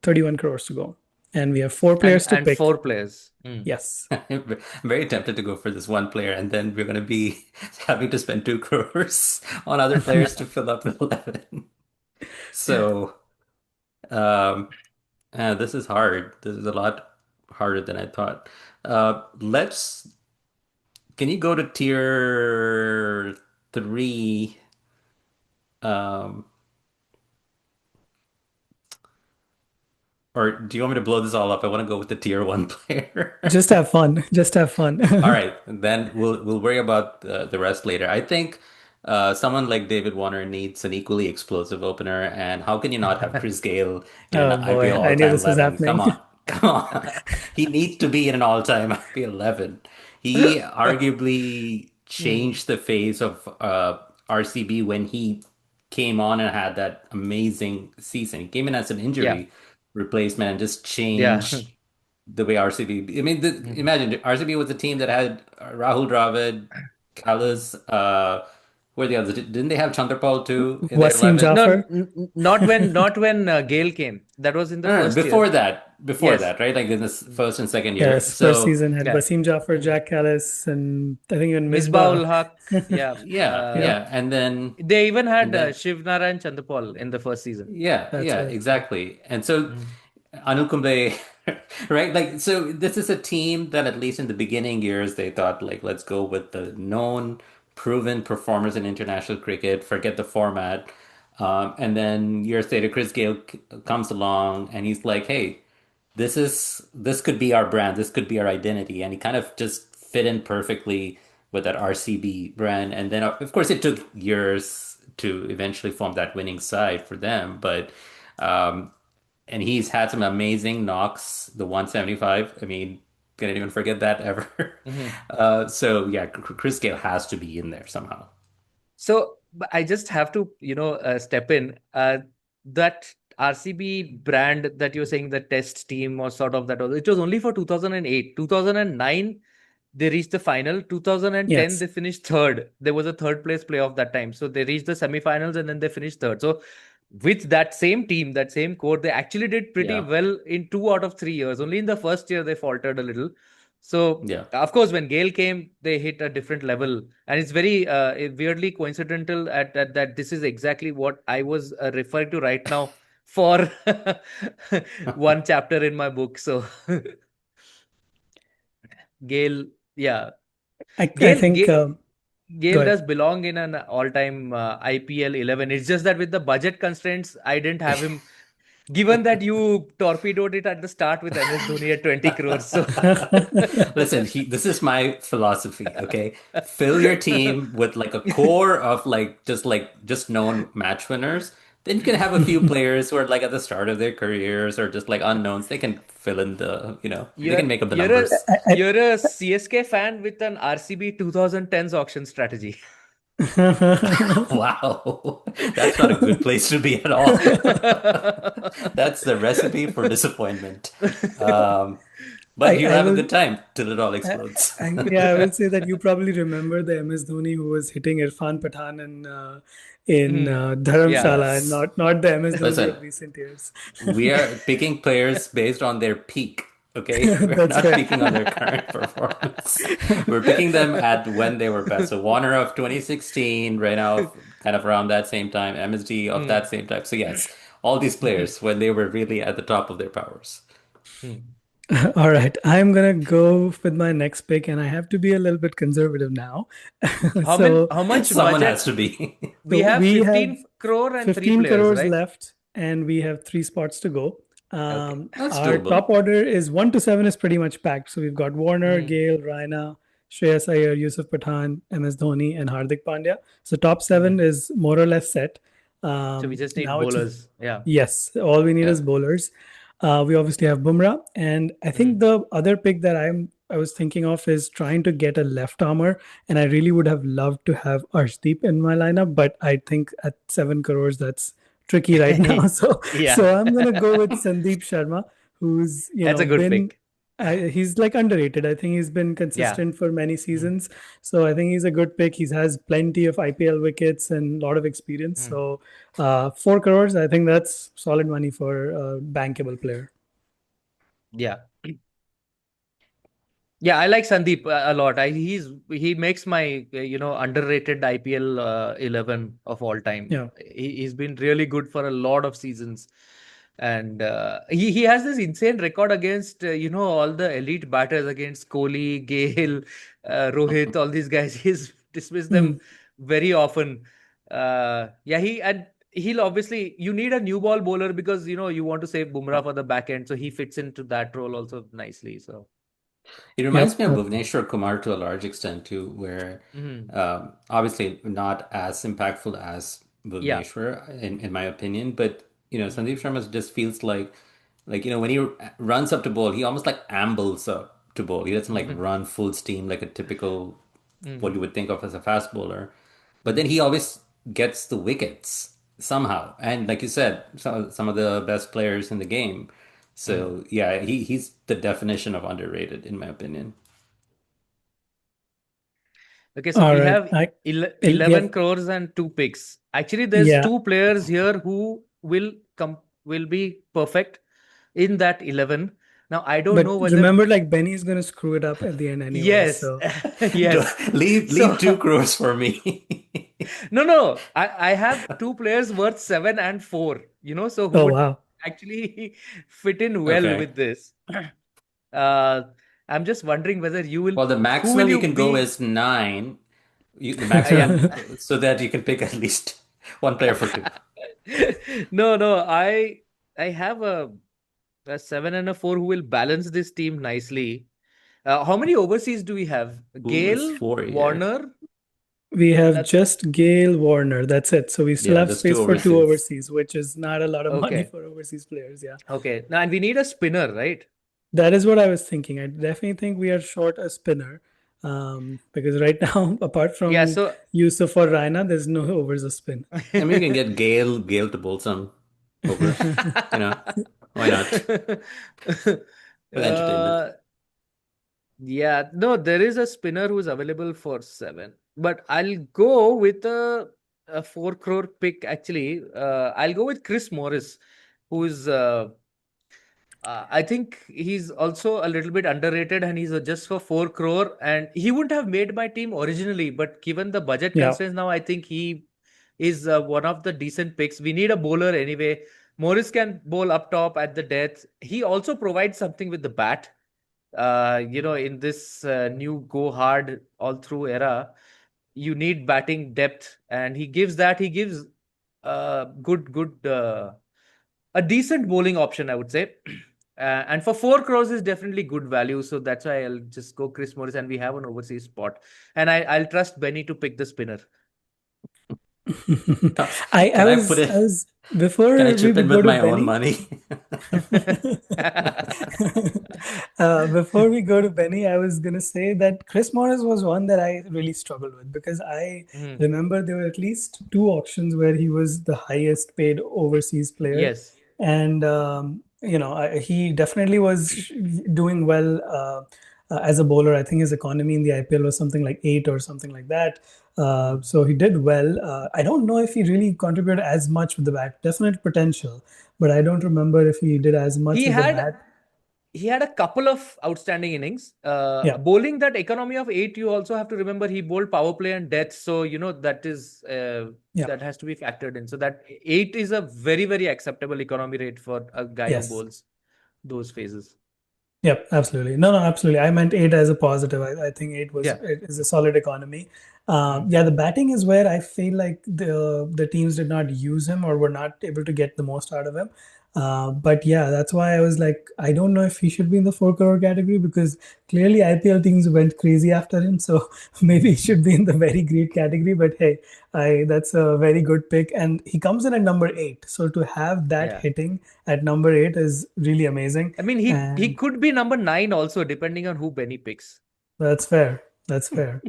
31 crores to go, and we have four And players to and pick. four players. Mm. Yes. I'm very tempted to go for this one player, and then we're going to be having to spend 2 crores on other players to fill up the 11. So, um, this is hard. This is a lot harder than I thought. Let's. Can you go to tier three? Um, or do you want me to blow this all up? I want to go with the tier one player. Just have fun. Just have All fun. right, then we'll worry about the rest later. I think someone like David Warner needs an equally explosive opener, and how can you not have Chris Gale in an Oh boy, IPL I knew all-time this was 11? happening. Come on, come on. He needs to be in an all-time IPL 11. He arguably Mm. changed the face of RCB when he came on and had that amazing season. He came in as an Yeah. injury replacement and just Yeah. changed the way RCB. I mean, Mhm. imagine RCB was a team that had Rahul Dravid, Kallis, who are the others? Didn't they have Chandrapal too in their Wasim 11? No, Jaffer. not when Gale came. That was in the No, no, first year. before Yes. that, right? Like in this first and second year. Yes, first So season had Yeah. Wasim Jaffer, Mm. Jack Callis, and I think even Misbah. Misbah-ul Haq. Yeah. yeah, Yeah, yeah, and then They even and had then Shiv Narayan Chanderpaul in the first season. yeah, that's yeah, right. exactly. And so Mm. Anil Kumble, right? Like, so this is a team that at least in the beginning years they thought like, let's go with the known, proven performers in international cricket, forget the format. And then years later, Chris Gale comes along and he's like, hey, this could be our brand, this could be our identity, and he kind of just fit in perfectly with that RCB brand. And then of course it took years to eventually form that winning side for them, but. Um, and he's had some amazing knocks, the 175. I mean, can't even forget that ever. Mhm. So yeah, Chris Gale has to be in there somehow. So but I just have to, step in. That RCB brand that you're saying, the test team or sort of that, it was only for 2008. 2009, they reached the final. 2010, Yes. they finished third. There was a third place playoff that time. So they reached the semifinals and then they finished third. So with that same team, that same core, they actually did pretty Yeah. well in 2 out of 3 years. Only in the first year they faltered a little. So, Yeah. of course, when Gale came, they hit a different level, and it's very weirdly coincidental at that this is exactly what I was referring to right now for one chapter in my book. So, Gale, yeah, I Gale, think Gale, go Gale ahead. does belong in an all-time IPL 11. It's just that with the budget constraints, I didn't have him. Given that you torpedoed it at the start with MS Dhoni at 20 crores, so Listen, this is my philosophy, okay? Fill your team with like a core of just known match winners. Then you can have a few players who are like at the start of their careers or just like unknowns. They can fill in they you're can make up the you're a numbers. you're a CSK fan with an RCB 2010s auction strategy. Wow. That's not a good place to be at all. That's the recipe for disappointment. Um, but you'll I have a will good time till it all I, explodes. yeah, I will say that you probably remember the MS Dhoni who was hitting Irfan Pathan in Hmm. Yeah. Dharamshala, and Yes. not the MS Dhoni Listen, of recent years. we are picking players based on their peak, okay? We're That's not fair. picking on their current performance. We're picking them at when they were best. So Warner of 2016, right now, kind of around that same time, MSD of Hmm. that same time. So yes, all these players when they were really at the top of their powers. Hmm. All right, I'm gonna go with my next pick, and I have to be a little bit conservative now. So, How much Someone has budget? to be. We so have we have 15 crore and three 15 players, crores right? left, and we have three spots to go. Okay. That's Our doable. top order is 1 to 7 is pretty much packed. So we've got Warner, Hmm. Gale, Raina, Shreyas Iyer, Yusuf Pathan, MS Dhoni, and Hardik Pandya. So top Hmm. seven is more or less set. So we just need Now it's bowlers. Yeah. Yes, all we need Yeah. is bowlers. We obviously have Bumrah, and I think Hmm. the other pick that I was thinking of is trying to get a left armor, and I really would have loved to have Arshdeep in my lineup, but I think at 7 crores that's tricky right now. So Yeah. I'm gonna go with Sandeep Sharma, who's That's a good been pick. he's like underrated. I think he's been Yeah. consistent for many Hmm. seasons, so I think he's a good pick. He has plenty of IPL wickets and a lot of experience. Hmm. So 4 crores, I think that's solid money for a bankable player. Yeah. Yeah, I like Sandeep a lot. He makes my underrated IPL 11 of all time. Yeah. He's been really good for a lot of seasons, and he has this insane record against all the elite batters against Kohli, Gale, Rohit, all these guys. He's dismissed Mhm. them very often. Yeah, he'll obviously you need a new ball bowler because you want to save Bumrah for the back end, so he fits into that role also nicely. So. It reminds Yep. me of Bhuvneshwar Kumar to a large extent too, where Mhm. obviously not as impactful as Yeah. Bhuvneshwar in my opinion, but Mhm. Sandeep Sharma just feels like when he runs up to bowl, he almost like ambles up to bowl. He doesn't like Mhm. run full steam like a typical what you Mhm. would think of as a fast bowler. But then Mhm. he always gets the wickets somehow. And like you said, some of the best players in the game. Mhm. So yeah, he's the definition of underrated in my opinion. Okay, so All we right. have 11 Yep. crores and two picks. Actually, there's Yeah. two players here who will be perfect in that 11. Now, I don't But know whether remember, like Benny is going to screw it up at the end anyway. yes. So, Yes. Leave So 2 crores for me. no. I have two players worth 7 and 4, so who oh, would wow. actually fit in well Okay. with this. Uh, I'm just wondering whether Well, the who will maximum you you can go be? is 9. The Yeah. maximum so that you can pick at least one player for two. No. I have a 7 and a 4 who will balance this team nicely. How many overseas do we have? Who is Gale, 4 here? Warner. We have That's just Gale Warner. That's it. So we still Yeah, have that's two space for two overseas. overseas, which is not a lot of money okay. for overseas players. Yeah. Okay. Now, and we need a spinner, right? That is what I was thinking. I definitely think we are short a spinner. Because right now, apart Yeah. from So Yusuf or Raina, there's no overs a spin. I mean, you can get Gale to bowl some overs. You know, why not? For the entertainment. uh, yeah, no, there is a spinner who's available for 7, but I'll go with a a 4 crore pick actually. I'll go with Chris Morris, who is I think he's also a little bit underrated, and he's just for 4 crore. And he wouldn't have made my team originally, but given the budget Yeah. constraints now, I think he is one of the decent picks. We need a bowler anyway. Morris can bowl up top at the death. He also provides something with the bat. In this new go hard all through era, you need batting depth, and he gives that. He gives a decent bowling option, I would say. And for 4 crores is definitely good value. So that's why I'll just go Chris Morris, and we have an overseas spot. And I'll trust Benny to pick the spinner. I Can I put I it? was Can I before we chip in would go with to my own Benny. money? Before we go to Benny, I was gonna say that Chris Morris was one that I really struggled with because I Mhm. remember there were at least two auctions where he was the highest paid overseas player, Yes. and he definitely was doing well as a bowler. I think his economy in the IPL was something like 8 or something like that. So he did well. I don't know if he really contributed as much with the bat. Definite potential, but I don't remember if he did as much He with the had bat. he had a couple of outstanding innings. Yeah, Bowling that economy of 8, you also have to remember he bowled power play and death. So, that is yeah, that has to be factored in. So that 8 is a very, very acceptable economy rate for a guy who yes. bowls those phases. Yep, absolutely. No, no, absolutely. I meant 8 as a positive. I think Yeah. it is a solid economy. Mm. Yeah, the batting is where I feel like the teams did not use him or were not able to get the most out of him. But yeah, that's why I was like, I don't know if he should be in the 4 crore category because clearly IPL teams went crazy after him. So maybe he should be in the very great category. But hey, I that's a very good pick, and he comes in at number 8. So to have that Yeah. hitting at number 8 is really amazing. I mean, he And could be number 9 also, depending on who Benny picks. that's fair. That's fair.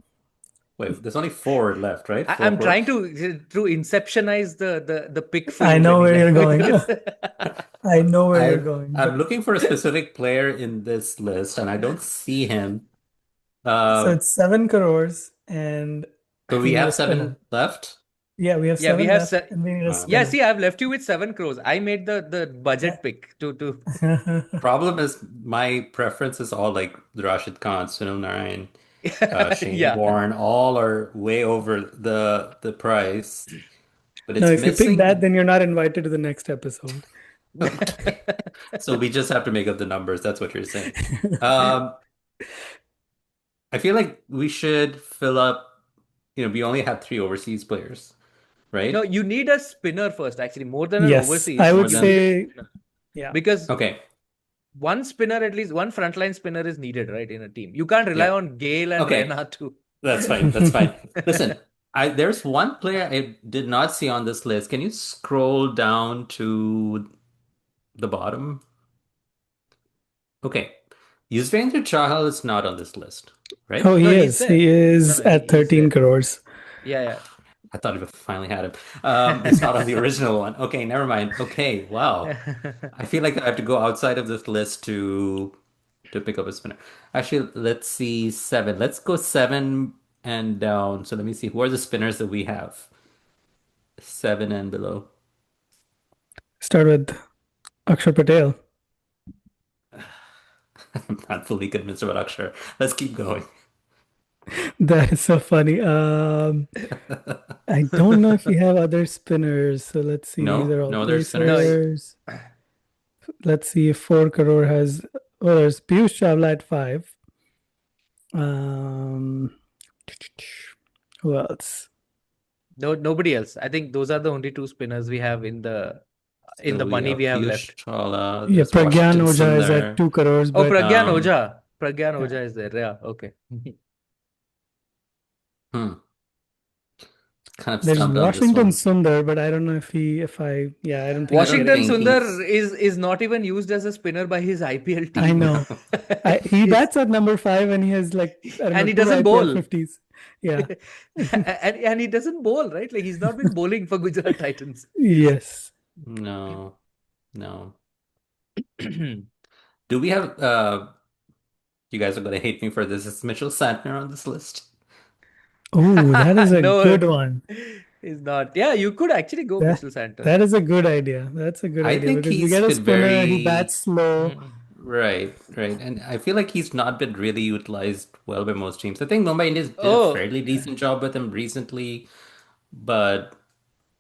Wait, there's only four left, right? Four I'm trying crores. to inceptionize the pick for I you, know Benny. where Like you're going. it's I know where you're I going, I'm but looking for a specific player in this list, and I don't see him. so Uh, it's 7 crores, and so we we need a have spinner. seven left. Yeah, we have yeah, we 7 have left, and we need a Uh, yeah. spinner. See, I've left you with 7 crores. I made the budget pick to Problem is, my preference is all like Rashid Khan, Sunil Narayan, Shane yeah. Warne, all are way over the price, but No, it's if you pick that, missing. then you're not invited to the next episode. Okay. So we just have to make up the numbers. That's what you're saying. Um, I feel like we should fill up, we only have three overseas players, No, right? you need a spinner first. Actually, more than an Yes, I overseas, More would you need than, a say, spinner yeah. because okay. one spinner, at least one frontline spinner, is needed, right, in a team. You can't rely Yeah. on Gale and Okay. Rena too. That's fine. That's fine. Listen, there's one player I did not see on this list. Can you scroll down to the bottom? Okay. Yuzvendra Chahal is not on this list, right? Oh, No, he he's is. He there. No, is no, at he's 13 there. crores. Yeah, I thought we finally had him. He's not on the original one. Okay, never mind. Okay, wow. yeah. I feel like I have to go outside of this list to pick up a spinner. Actually, let's see seven. Let's go seven and down. So let me see. Who are the spinners that we have? Seven and below. Start with Akshar Patel. I'm not fully convinced about Akshar. Let's keep going. That is so funny. I don't know if we have other spinners. So let's see. These No, are all no other spinners. No, placers. Let's see if 4 crore has. Oh, there's Piyush Chawla at 5. Um, who else? no, nobody else. I think those are the only two spinners we have in So the we money we have have Piyush left. Chawla. Yeah, There's Pragyan Washington Oja is at Sundar. 2 crores, Oh, but Pragyan Um, Oja. Pragyan yeah. Oja is there. Yeah, okay. hmm, kind of There's stumped on this Washington one. Sundar, but I don't know if yeah, I don't think I he don't should have Washington been. think Sundar he's. is not even used as a spinner by his IPL I team. know. He He's, bats at number 5 and he has like, I don't know, and he two doesn't IPL bowl. 50s. Yeah. And he doesn't bowl, right? Like he's not been bowling for Gujarat Titans. Yes. No, no. Do we have you guys are gonna hate me for this. Is Mitchell Santner on this list? Oh, that is a No, good one. He's not. Yeah, you could actually go That Mitchell Santner. that is a good idea. That's a good I idea think because we he's get a been spinner, he very bats slow. Mm. right, right. And I feel like he's not been really utilized well by most teams. I think Mumbai Indians did a Oh, fairly decent job with him recently, but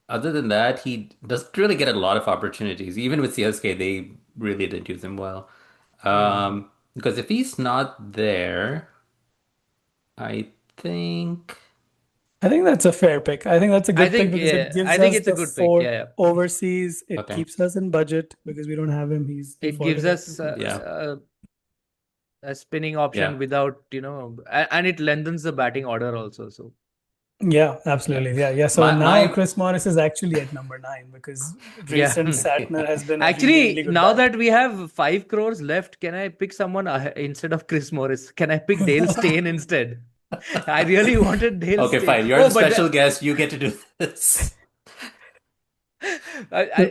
other than that, he doesn't really get a lot of opportunities. Even with CSK, they really didn't use him well. mm. Because if he's not there, I think, I think that's a fair pick. I think that's a I good pick think because it yeah, gives I think us it's a the good pick. fourth Yeah, yeah. overseas. It okay, keeps us in budget because we don't have him. He's It gives defaulted at us 2 crores. yeah, a spinning option yeah, without, and it lengthens the batting order also. So Yeah, yeah. absolutely. Yeah, yeah. So now My Chris Morris is actually at number 9 because yeah. recent Satner has been a really, Actually, really good now bat. that we have 5 crores left, can I pick someone instead of Chris Morris? Can I pick Dale Steyn instead? I really wanted Dale okay, Steyn. fine. You're Oh, the but special guest. You get to do this.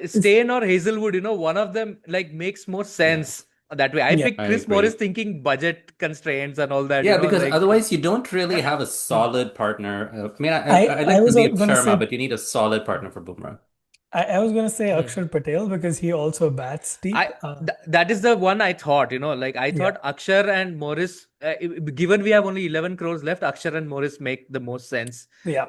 Steyn or Hazelwood, one of them like makes more Yeah, sense that way. I Yeah. picked I Chris Morris agree. thinking budget constraints and all that, Yeah, because like. otherwise you don't really have a solid partner. I mean, I I like was Sandeep gonna Sharma, say but you need a solid partner for Bumrah. I was gonna say Hmm. Akshar Patel because he also bats deep. I that is the one I thought, like I Yeah, thought Akshar and Morris, given we have only 11 crores left, Akshar and Morris make the most sense yeah.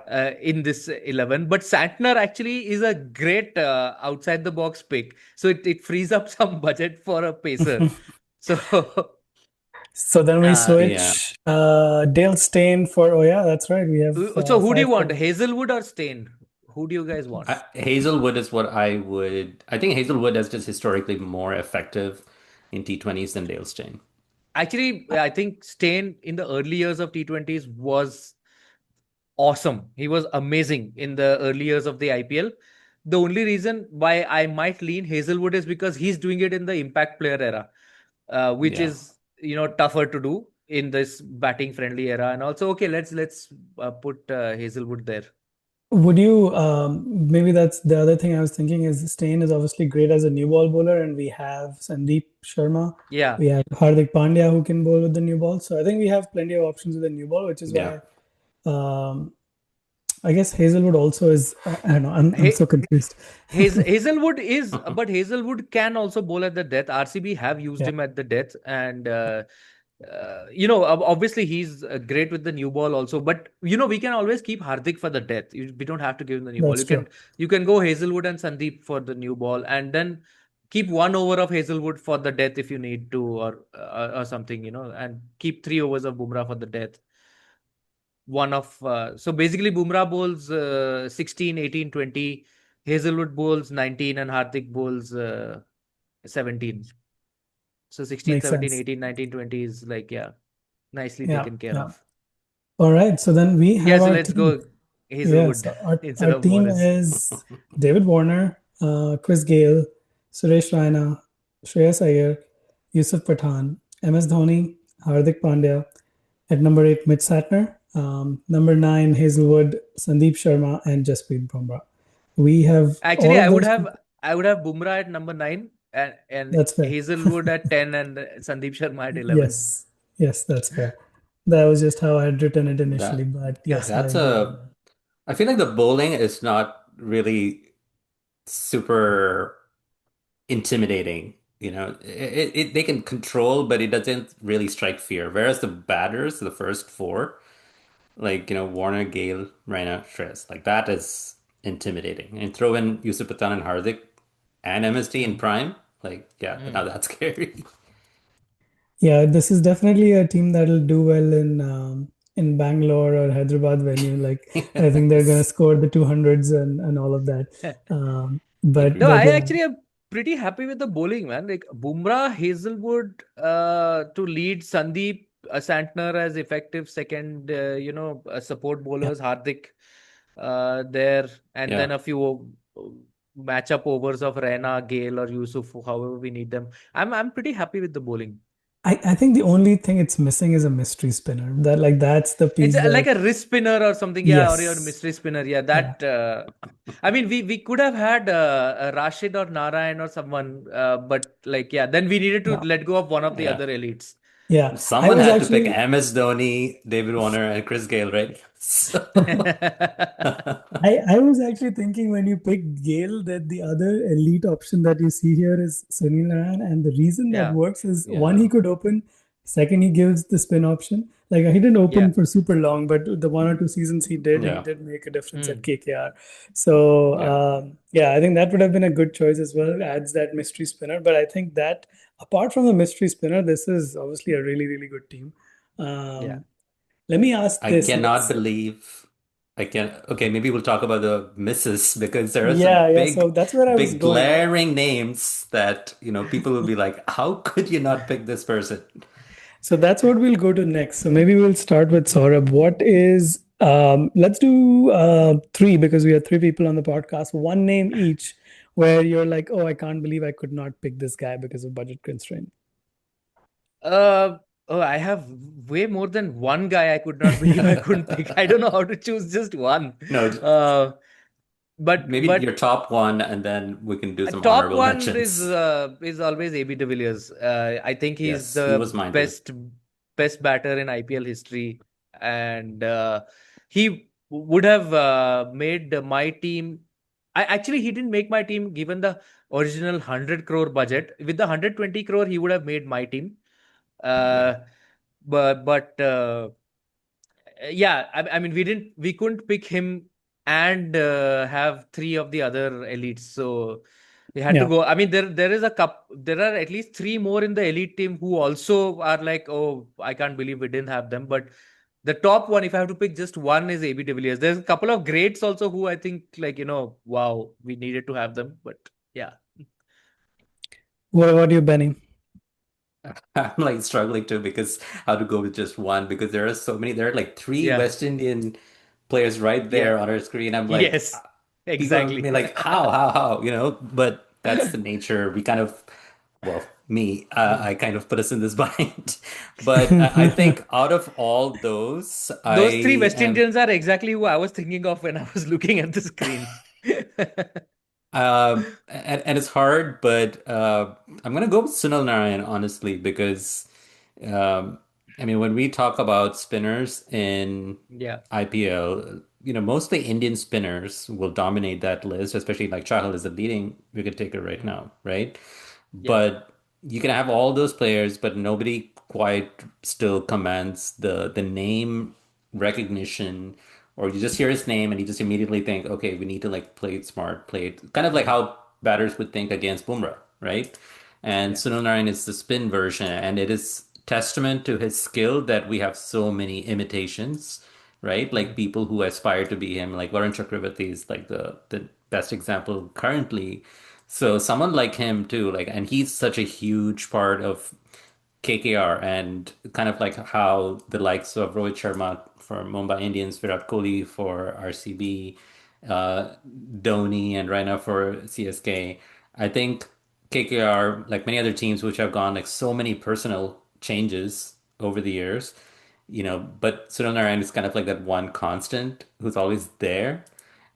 in this 11. But Santner actually is a great outside the box pick. So it frees up some budget for a pacer. So, So then we uh, Yeah. switch Dale Steyn for oh yeah, that's right. We have so who do you five want? crores. Hazelwood or Stain? Who do you guys want? Hazelwood is what I would. I think Hazelwood is just historically more effective in T20s than Dale Steyn. Actually, I think Stain in the early years of T20s was awesome. He was amazing in the early years of the IPL. The only reason why I might lean Hazelwood is because he's doing it in the impact player era, which Yeah. is tougher to do in this batting friendly era. And also, okay, let's put Hazelwood there. Would you maybe that's the other thing I was thinking is Steyn is obviously great as a new ball bowler, and we have Sandeep Sharma, Yeah. we have Hardik Pandya who can bowl with the new ball. So I think we have plenty of options with the new ball, which is Yeah. why I guess Hazelwood also is. I don't know. I'm so Hey, confused. Hazelwood is, but Hazelwood can also bowl at the death. RCB have used Yeah, him at the death, and obviously he's great with the new ball also. But we can always keep Hardik for the death. We don't have to give him the new ball. that's You true. can you can go Hazelwood and Sandeep for the new ball, and then keep 1 over of Hazelwood for the death if you need to, or something, and keep 3 overs of Bumrah for the death. So basically Bumrah bowls 16, 18, 20, Hazelwood bowls 19, and Hardik bowls 17. So 16, Makes 17, sense. 18, 19, 20 is like, yeah, nicely Yeah, taken care yeah. of. All right. So then we Yeah, have so our let's team. go Yeah. Hazelwood So our, instead our of team Morris. is David Warner, Chris Gale, Suresh Raina, Shreyas Iyer, Yusuf Pathan, MS Dhoni, Hardik Pandya. At number 8, Mitch Satner. Number 9, Hazelwood, Sandeep Sharma, and Jasprit Bumrah. We have all Actually, of those. I would have Bumrah at number 9, and That's fair. Hazelwood at 10, and Sandeep Sharma at 11. Yes. Yes, that's fair. That was just how I had written it initially, That but Yeah. yes, I that's agree with a that. I feel like the bowling is not really super intimidating. They can control, but it doesn't really strike fear. Whereas the batters, the first four, like, Warner, Gale, Raina, Shreyas, like that is intimidating. And throw in Yusuf Pathan and Hardik and MST in Mm. prime, like, yeah, now Mm. that's scary. Yeah, this is definitely a team that'll do well in Bangalore or Hyderabad venue. Like I think they're gonna Yes. score the 200s and all of that. No, But I yeah, actually am pretty happy with the bowling, man. Like Bumrah, Hazelwood, to lead Sandeep, Santner as effective second, support yeah. bowlers, Hardik, there, and then Yeah. a few matchup overs of Raina, Gale, or Yusuf, however we need them. I'm pretty happy with the bowling. I think the only thing it's missing is a mystery spinner. That's the It's piece like that a wrist spinner or something, yeah, or your yes. mystery spinner, yeah. Yeah, That I mean, we could have had Rashid or Narayan or someone, but like, yeah, then we needed to no. let go of one of the Yeah. other elites. Yeah, I Someone was had to pick actually MS Dhoni, David Warner, and Chris Gale, right? So I was actually thinking when you picked Gale that the other elite option that you see here is Sunil Narine, and the reason that Yeah, works is one, he yeah, could open, second, he gives the spin option. Like he didn't yeah. open for super long, but the 1 or 2 seasons he yeah, did make a difference at Hmm. KKR. So yeah. yeah, I think that would have been a good choice as well. Adds that mystery spinner, but I think that apart from the mystery spinner, this is obviously a really really good team. Yeah. Um, Let me ask I this. cannot Let's believe I can. Okay, maybe we'll talk about the misses because there are some Yeah, yeah. So big, that's where I was big going. glaring names that, people will be like, how could you not pick this person? So that's what we'll go to next. So maybe we'll start with Saurabh. What is, let's do three because we have three people on the podcast, one name each, where you're like, oh, I can't believe I could not pick this guy because of budget constraint. Uh, oh, I have way more than one guy I could not believe I couldn't pick. I don't know how to choose just one. No, Uh, maybe your but top one, and then we can do some top honorable one mentions. is always AB de Villiers. I think he's Yes, he the was mine too. best batter in IPL history, and he would have made my team. He didn't make my team given the original 100 crore budget. With the 120 crore, he would have made my team. Yeah. Uh, but yeah, I mean we couldn't pick him and have three of the other elites, so we had to Yeah. go. I mean there are at least three more in the elite team who also are like, oh, I can't believe we didn't have them. But the top one, if I have to pick just one, is AB de Villiers. There's a couple of greats also who I think, like, wow, we needed to have them. But yeah. What about you, Benny? I'm like struggling too because how to go with just one because there are so many. There are like three Yeah. West Indian players right Yeah. there on our screen. I'm like, Yes, people are exactly. be like, how, But that's the nature. We kind of, well, me, I kind of put us in this bind. But I think out of all those, Those three I West am. Indians are exactly who I was thinking of when I was looking at the screen. And it's hard, but I'm gonna go with Sunil Narayan honestly because um, I mean when we talk about spinners in Yeah. IPL, mostly Indian spinners will dominate that list, especially like Chahal is the leading wicket taker right Mm. now, right? Yeah. But you can have all those players, but nobody quite still commands the name recognition, or you just hear his name and you just immediately think, okay, we need to like play it smart, play it kind of like Mm. how batters would think against Bumrah, right? And Yeah. Sunil Narine is the spin version, and it is testament to his skill that we have so many imitations, right? Like Mm. people who aspire to be him, like Varun Chakravarti is like the best example currently. So someone like him too, like, and he's such a huge part of KKR and kind of like how the likes of Rohit Sharma for Mumbai Indians, Virat Kohli for RCB, uh, Dhoni and Raina for CSK. I think KKR, like many other teams which have gone like so many personal changes over the years, but Sunil Narayan is kind of like that one constant who's always there.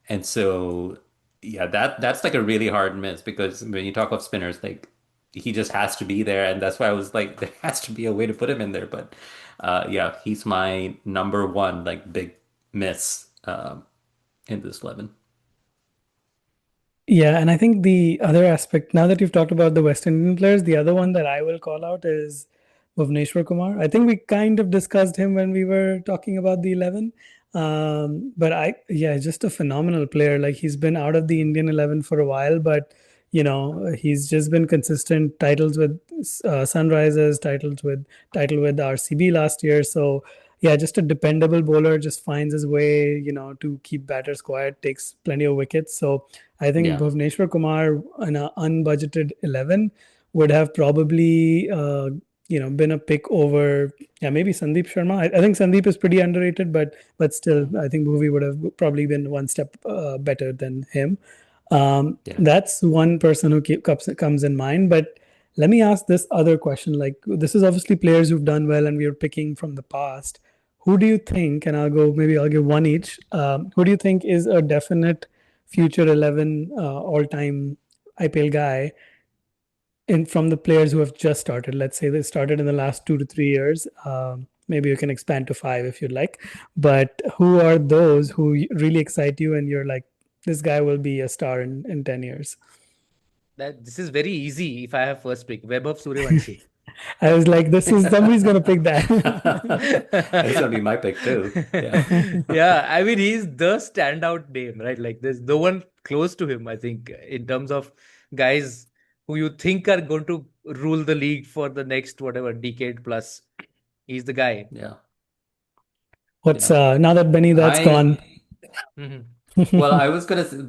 And so, yeah, that's like a really hard miss because when you talk of spinners, like he just has to be there, and that's why I was like, there has to be a way to put him in there. But yeah, he's my number one like big miss in this 11. Yeah, and I think the other aspect, now that you've talked about the West Indian players, the other one that I will call out is Bhuvneshwar Kumar. I think we kind of discussed him when we were talking about the 11. But yeah, just a phenomenal player. Like he's been out of the Indian 11 for a while, but he's just been consistent. Titles with Sunrisers, title with RCB last year. So yeah, just a dependable bowler. Just finds his way, to keep batters quiet. Takes plenty of wickets. So I think Yeah, Bhuvneshwar Kumar in an unbudgeted 11 would have probably been a pick over, yeah, maybe Sandeep Sharma. I think Sandeep is pretty underrated, but still mm, I think Bhuvi would have probably been one step better than him. yeah. That's one person who comes in mind. But let me ask this other question. Like this is obviously players who've done well, and we are picking from the past. Who do you think? And I'll give one each. Who do you think is a definite future 11 all-time IPL guy? from the players who have just started. Let's say they started in the last 2 to 3 years. Maybe you can expand to 5 if you'd like. But who are those who really excite you and you're like, this guy will be a star in 10 years? This is very easy if I have first pick. Vaibhav Suryavanshi. I was like, this is somebody's gonna pick that. That's gonna be my pick too. Yeah. Yeah, I mean he's the standout name, right? Like there's no one close to him, I think, in terms of guys who you think are going to rule the league for the next whatever decade plus. He's the guy. Yeah. What's Yeah. now that Benny that's gone? Mhm. Well, I was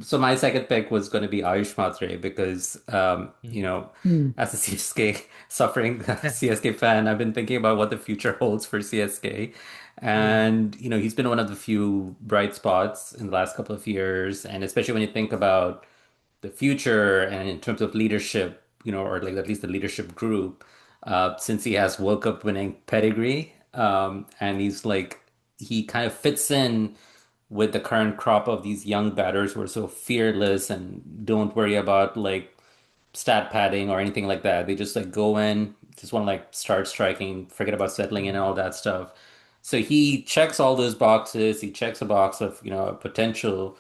so my second pick was gonna be Ayush Matre because Hmm. as a CSK suffering CSK fan, I've been thinking about what the future holds for CSK. Hmm. And he's been one of the few bright spots in the last couple of years, and especially when you think about the future and in terms of leadership, or like at least the leadership group, since he has World Cup winning pedigree, and he kind of fits in with the current crop of these young batters who are so fearless and don't worry about like stat padding or anything like that. They just like go in, just want to like start striking, forget about settling in and all that stuff. So he checks all those boxes. He checks a box of, a potential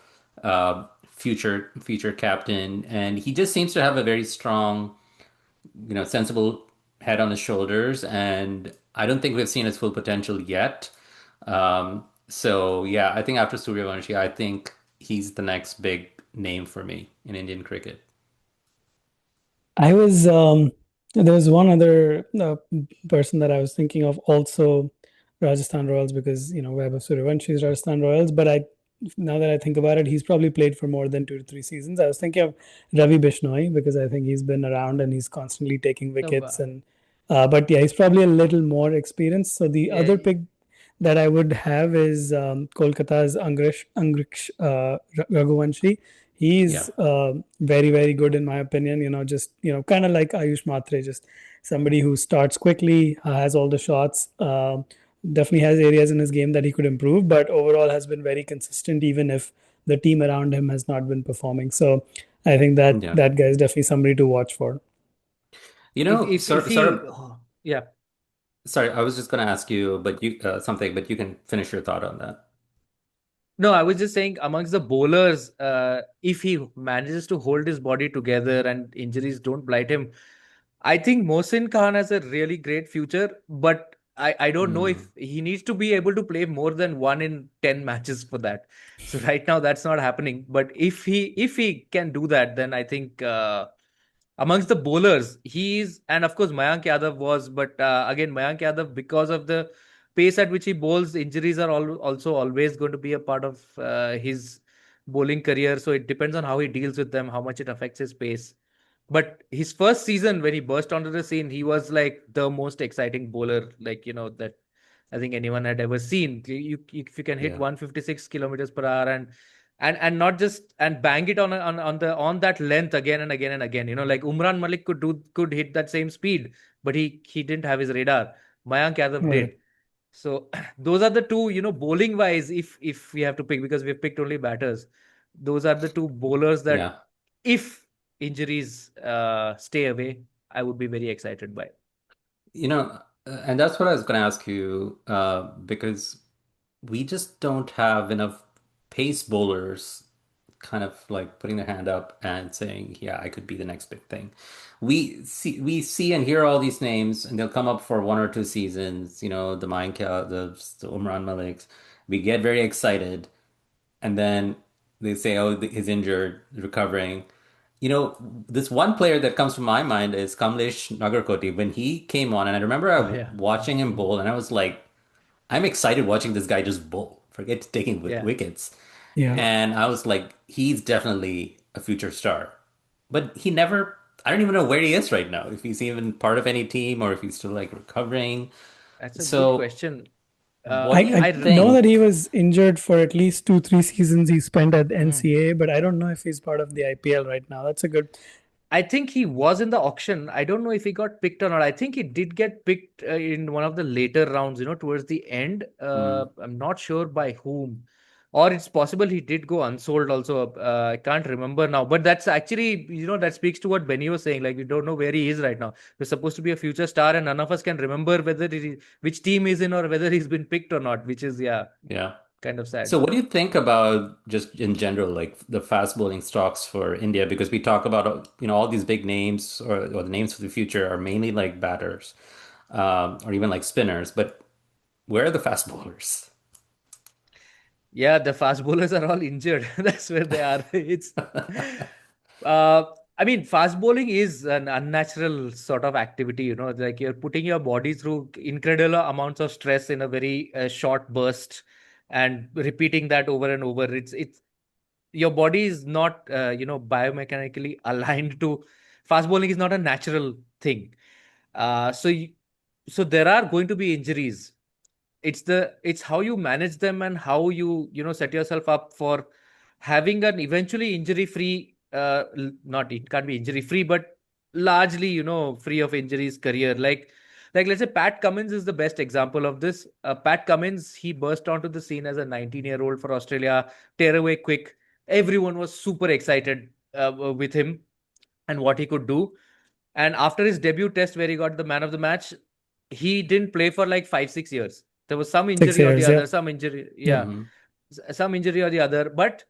future captain, and he just seems to have a very strong, sensible head on his shoulders. And I don't think we've seen his full potential yet. So yeah, I think after Suryavanshi, I think he's the next big name for me in Indian cricket. I was there was one other person that I was thinking of also Rajasthan Royals because Vaibhav Suryavanshi is Rajasthan Royals, but I now that I think about it, he's probably played for more than 2 to 3 seasons. I was thinking of Ravi Bishnoi because I think he's been around and he's constantly taking Oh, wickets wow. and but yeah, he's probably a little more experienced. So the Yeah. other pick that I would have is Kolkata's Angrish Raghuvanshi. Yeah, He's very, very good in my opinion. Just kind of like Ayush Matre, just somebody who starts quickly, has all the shots. Definitely has areas in his game that he could improve, but overall has been very consistent, even if the team around him has not been performing. So I think that yeah. that guy is definitely somebody to watch for. If he, Sort oh, yeah. sorry, I was just going to ask you, but but you can finish your thought on that. No, I was just saying amongst the bowlers, if he manages to hold his body together and injuries don't blight him, I think Mohsin Khan has a really great future, but I don't know Hmm. if he needs to be able to play more than 1 in 10 matches for that. So right now that's not happening. But if he can do that, then I think amongst the bowlers, he's and of course Mayank Yadav was, but again Mayank Yadav because of the pace at which he bowls, injuries are also always going to be a part of his bowling career. So it depends on how he deals with them, how much it affects his pace. But his first season, when he burst onto the scene, he was like the most exciting bowler, like that I think anyone had ever seen. If you can hit Yeah, 156 kilometers per hour and not just and bang it on that length again and again and again. Like Umran Malik could hit that same speed, but he didn't have his radar. Mayank Yadav Right. did. So those are the two, bowling wise, if we have to pick, because we've picked only batters, those are the two bowlers that yeah. if injuries stay away, I would be very excited by. And that's what I was going to ask you, because we just don't have enough pace bowlers kind of like putting their hand up and saying, "Yeah, I could be the next big thing." We see and hear all these names, and they'll come up for 1 or 2 seasons. The Mayank, the Umran Maliks. We get very excited, and then they say, "Oh, he's injured, recovering." This one player that comes to my mind is Kamlesh Nagarkoti. When he came on, and I remember Oh yeah. watching him Mhm. bowl, and I was like, I'm excited watching this guy just bowl. Forget taking Yeah. wickets. Yeah. And I was like, he's definitely a future star. But he never, I don't even know where he is right now, if he's even part of any team or if he's still like recovering. That's a good So, question. what do you I I know that think? he was injured for at least 2, 3 seasons he spent at mhm. NCA, but I don't know if he's part of the IPL right now. That's a good. I think he was in the auction. I don't know if he got picked or not. I think he did get picked in one of the later rounds, towards the end. Hmm, I'm not sure by whom. Or it's possible he did go unsold also. I can't remember now. But that's actually, that speaks to what Benny was saying. Like, we don't know where he is right now. He's supposed to be a future star, and none of us can remember which team he's in or whether he's been picked or not, which is, Yeah. kind of sad. So what do you think about just in general, like the fast bowling stocks for India? Because we talk about, all these big names or the names for the future are mainly like batters, or even like spinners. But where are the fast bowlers? Yeah, the fast bowlers are all injured. That's where they are. Uh, I mean, fast bowling is an unnatural sort of activity, like you're putting your body through incredible amounts of stress in a very short burst and repeating that over and over. It's your body is not, biomechanically aligned to fast bowling is not a natural thing. So there are going to be injuries. It's how you manage them and how you set yourself up for having an eventually injury free, not it can't be injury free, but largely free of injuries career. Like let's say Pat Cummins is the best example of this. Pat Cummins, he burst onto the scene as a 19-year-old for Australia, tear away quick. Everyone was super excited with him and what he could do. And after his debut test where he got the man of the match, he didn't play for like 5 6 years. There was some 6 injury or the years, yeah. other, some injury, Yeah. yeah, some injury or the other. But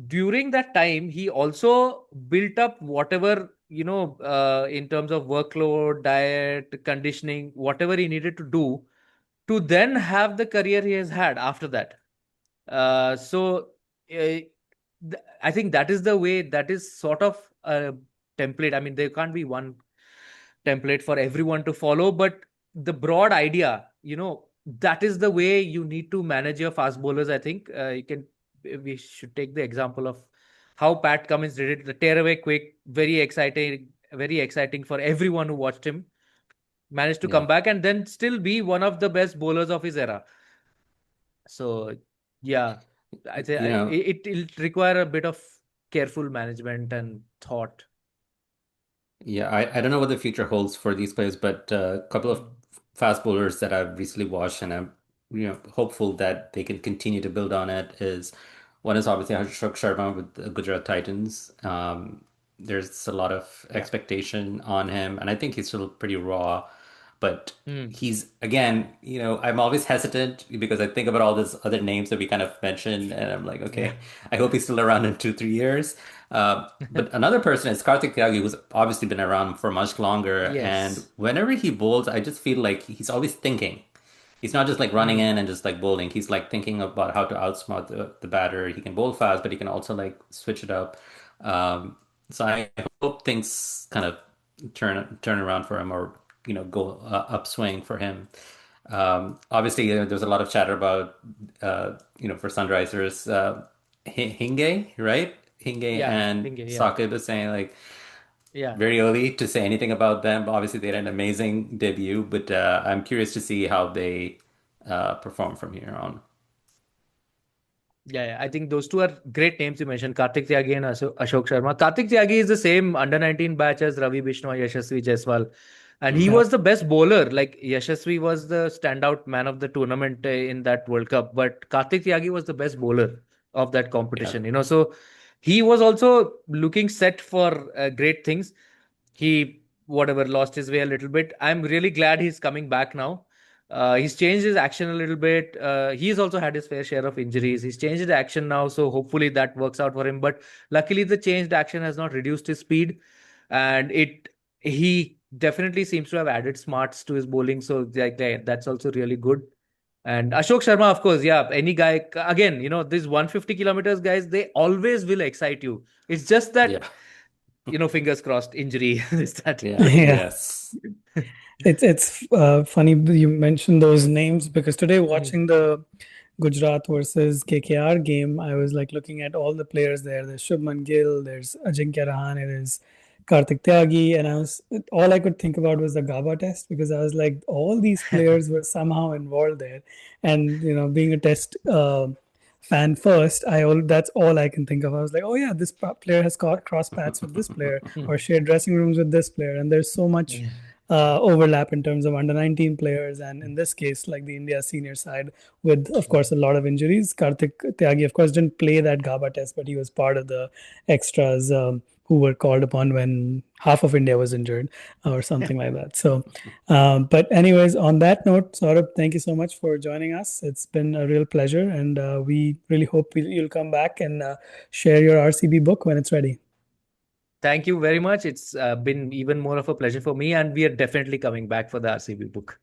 during that time, he also built up whatever, in terms of workload, diet, conditioning, whatever he needed to do to then have the career he has had after that. So I think that is the way, that is sort of a template. I mean, there can't be one template for everyone to follow, but the broad idea, that is the way you need to manage your fast bowlers. I think we should take the example of how Pat Cummins did it, the tear away quick, very exciting for everyone who watched him, managed to come Yeah. back and then still be one of the best bowlers of his era. So, yeah, I say You know, it'll require a bit of careful management and thought. yeah, I don't know what the future holds for these players, but a couple of Mm. fast bowlers that I've recently watched and I'm, hopeful that they can continue to build on it is one is obviously Ashok Sharma with the Gujarat Titans. There's a lot of Yeah. expectation on him, and I think he's still pretty raw. But Mm. he's again, I'm always hesitant because I think about all these other names that we kind of mentioned, and I'm like, Yeah. okay, I hope he's still around in 2 3 years. But another person is Karthik Tyagi, who's obviously been around for much longer, and Yes. whenever he bowls, I just feel like he's always thinking. He's not just like running Mm. in and just like bowling. He's like thinking about how to outsmart the batter. He can bowl fast, but he can also like switch it up. Um, so I hope things kind of turn around for him, or go upswing for him. Obviously, there's a lot of chatter about for Sunrisers, Hinge, right? Hinge Yeah. and Yeah. Saqib is saying like Yeah. very early to say anything about them. Obviously, they had an amazing debut, but I'm curious to see how they perform from here on. Yeah, I think those two are great names you mentioned, Karthik Tyagi and Ashok Sharma. Karthik Tyagi is the same under 19 batch as Ravi Bishnoi, Yashasvi Jaiswal. And he Mhm. Yeah. was the best bowler. Like Yashasvi was the standout man of the tournament in that World Cup. But Karthik Tyagi was the best bowler of that Yeah, competition. So he was also looking set for great things. He, whatever, lost his way a little bit. I'm really glad he's coming back now. He's changed his action a little bit. He's also had his fair share of injuries. He's changed his action now, so hopefully that works out for him. But luckily, the changed action has not reduced his speed, and he definitely seems to have added smarts to his bowling. So that's also really good. And Ashok Sharma, of course, yeah, any guy, again, these 150 kilometers guys, they always will excite you. It's just that, yeah, fingers crossed, injury is that. yeah, Yeah. yes, It's funny you mentioned those names because today Mm. watching the Gujarat versus KKR game, I was like looking at all the players there. There's Shubman Gill, there's Ajinkya Rahane, there's Karthik Tyagi, and all I could think about was the GABA test because I was like, all these players were somehow involved there, and being a test fan first, that's all I can think of. I was like, oh yeah, this player has got cross paths with this player or shared dressing rooms with this player, and there's so much Yeah. overlap in terms of under 19 players, and in this case, like the India senior side, with of course a lot of injuries. Karthik Tyagi, of course, didn't play that Gaba test, but he was part of the extras who were called upon when half of India was injured or something like that. So, but anyways, on that note, Saurabh, thank you so much for joining us. It's been a real pleasure, and we really hope you'll come back and share your RCB book when it's ready. Thank you very much. It's been even more of a pleasure for me, and we are definitely coming back for the RCB book.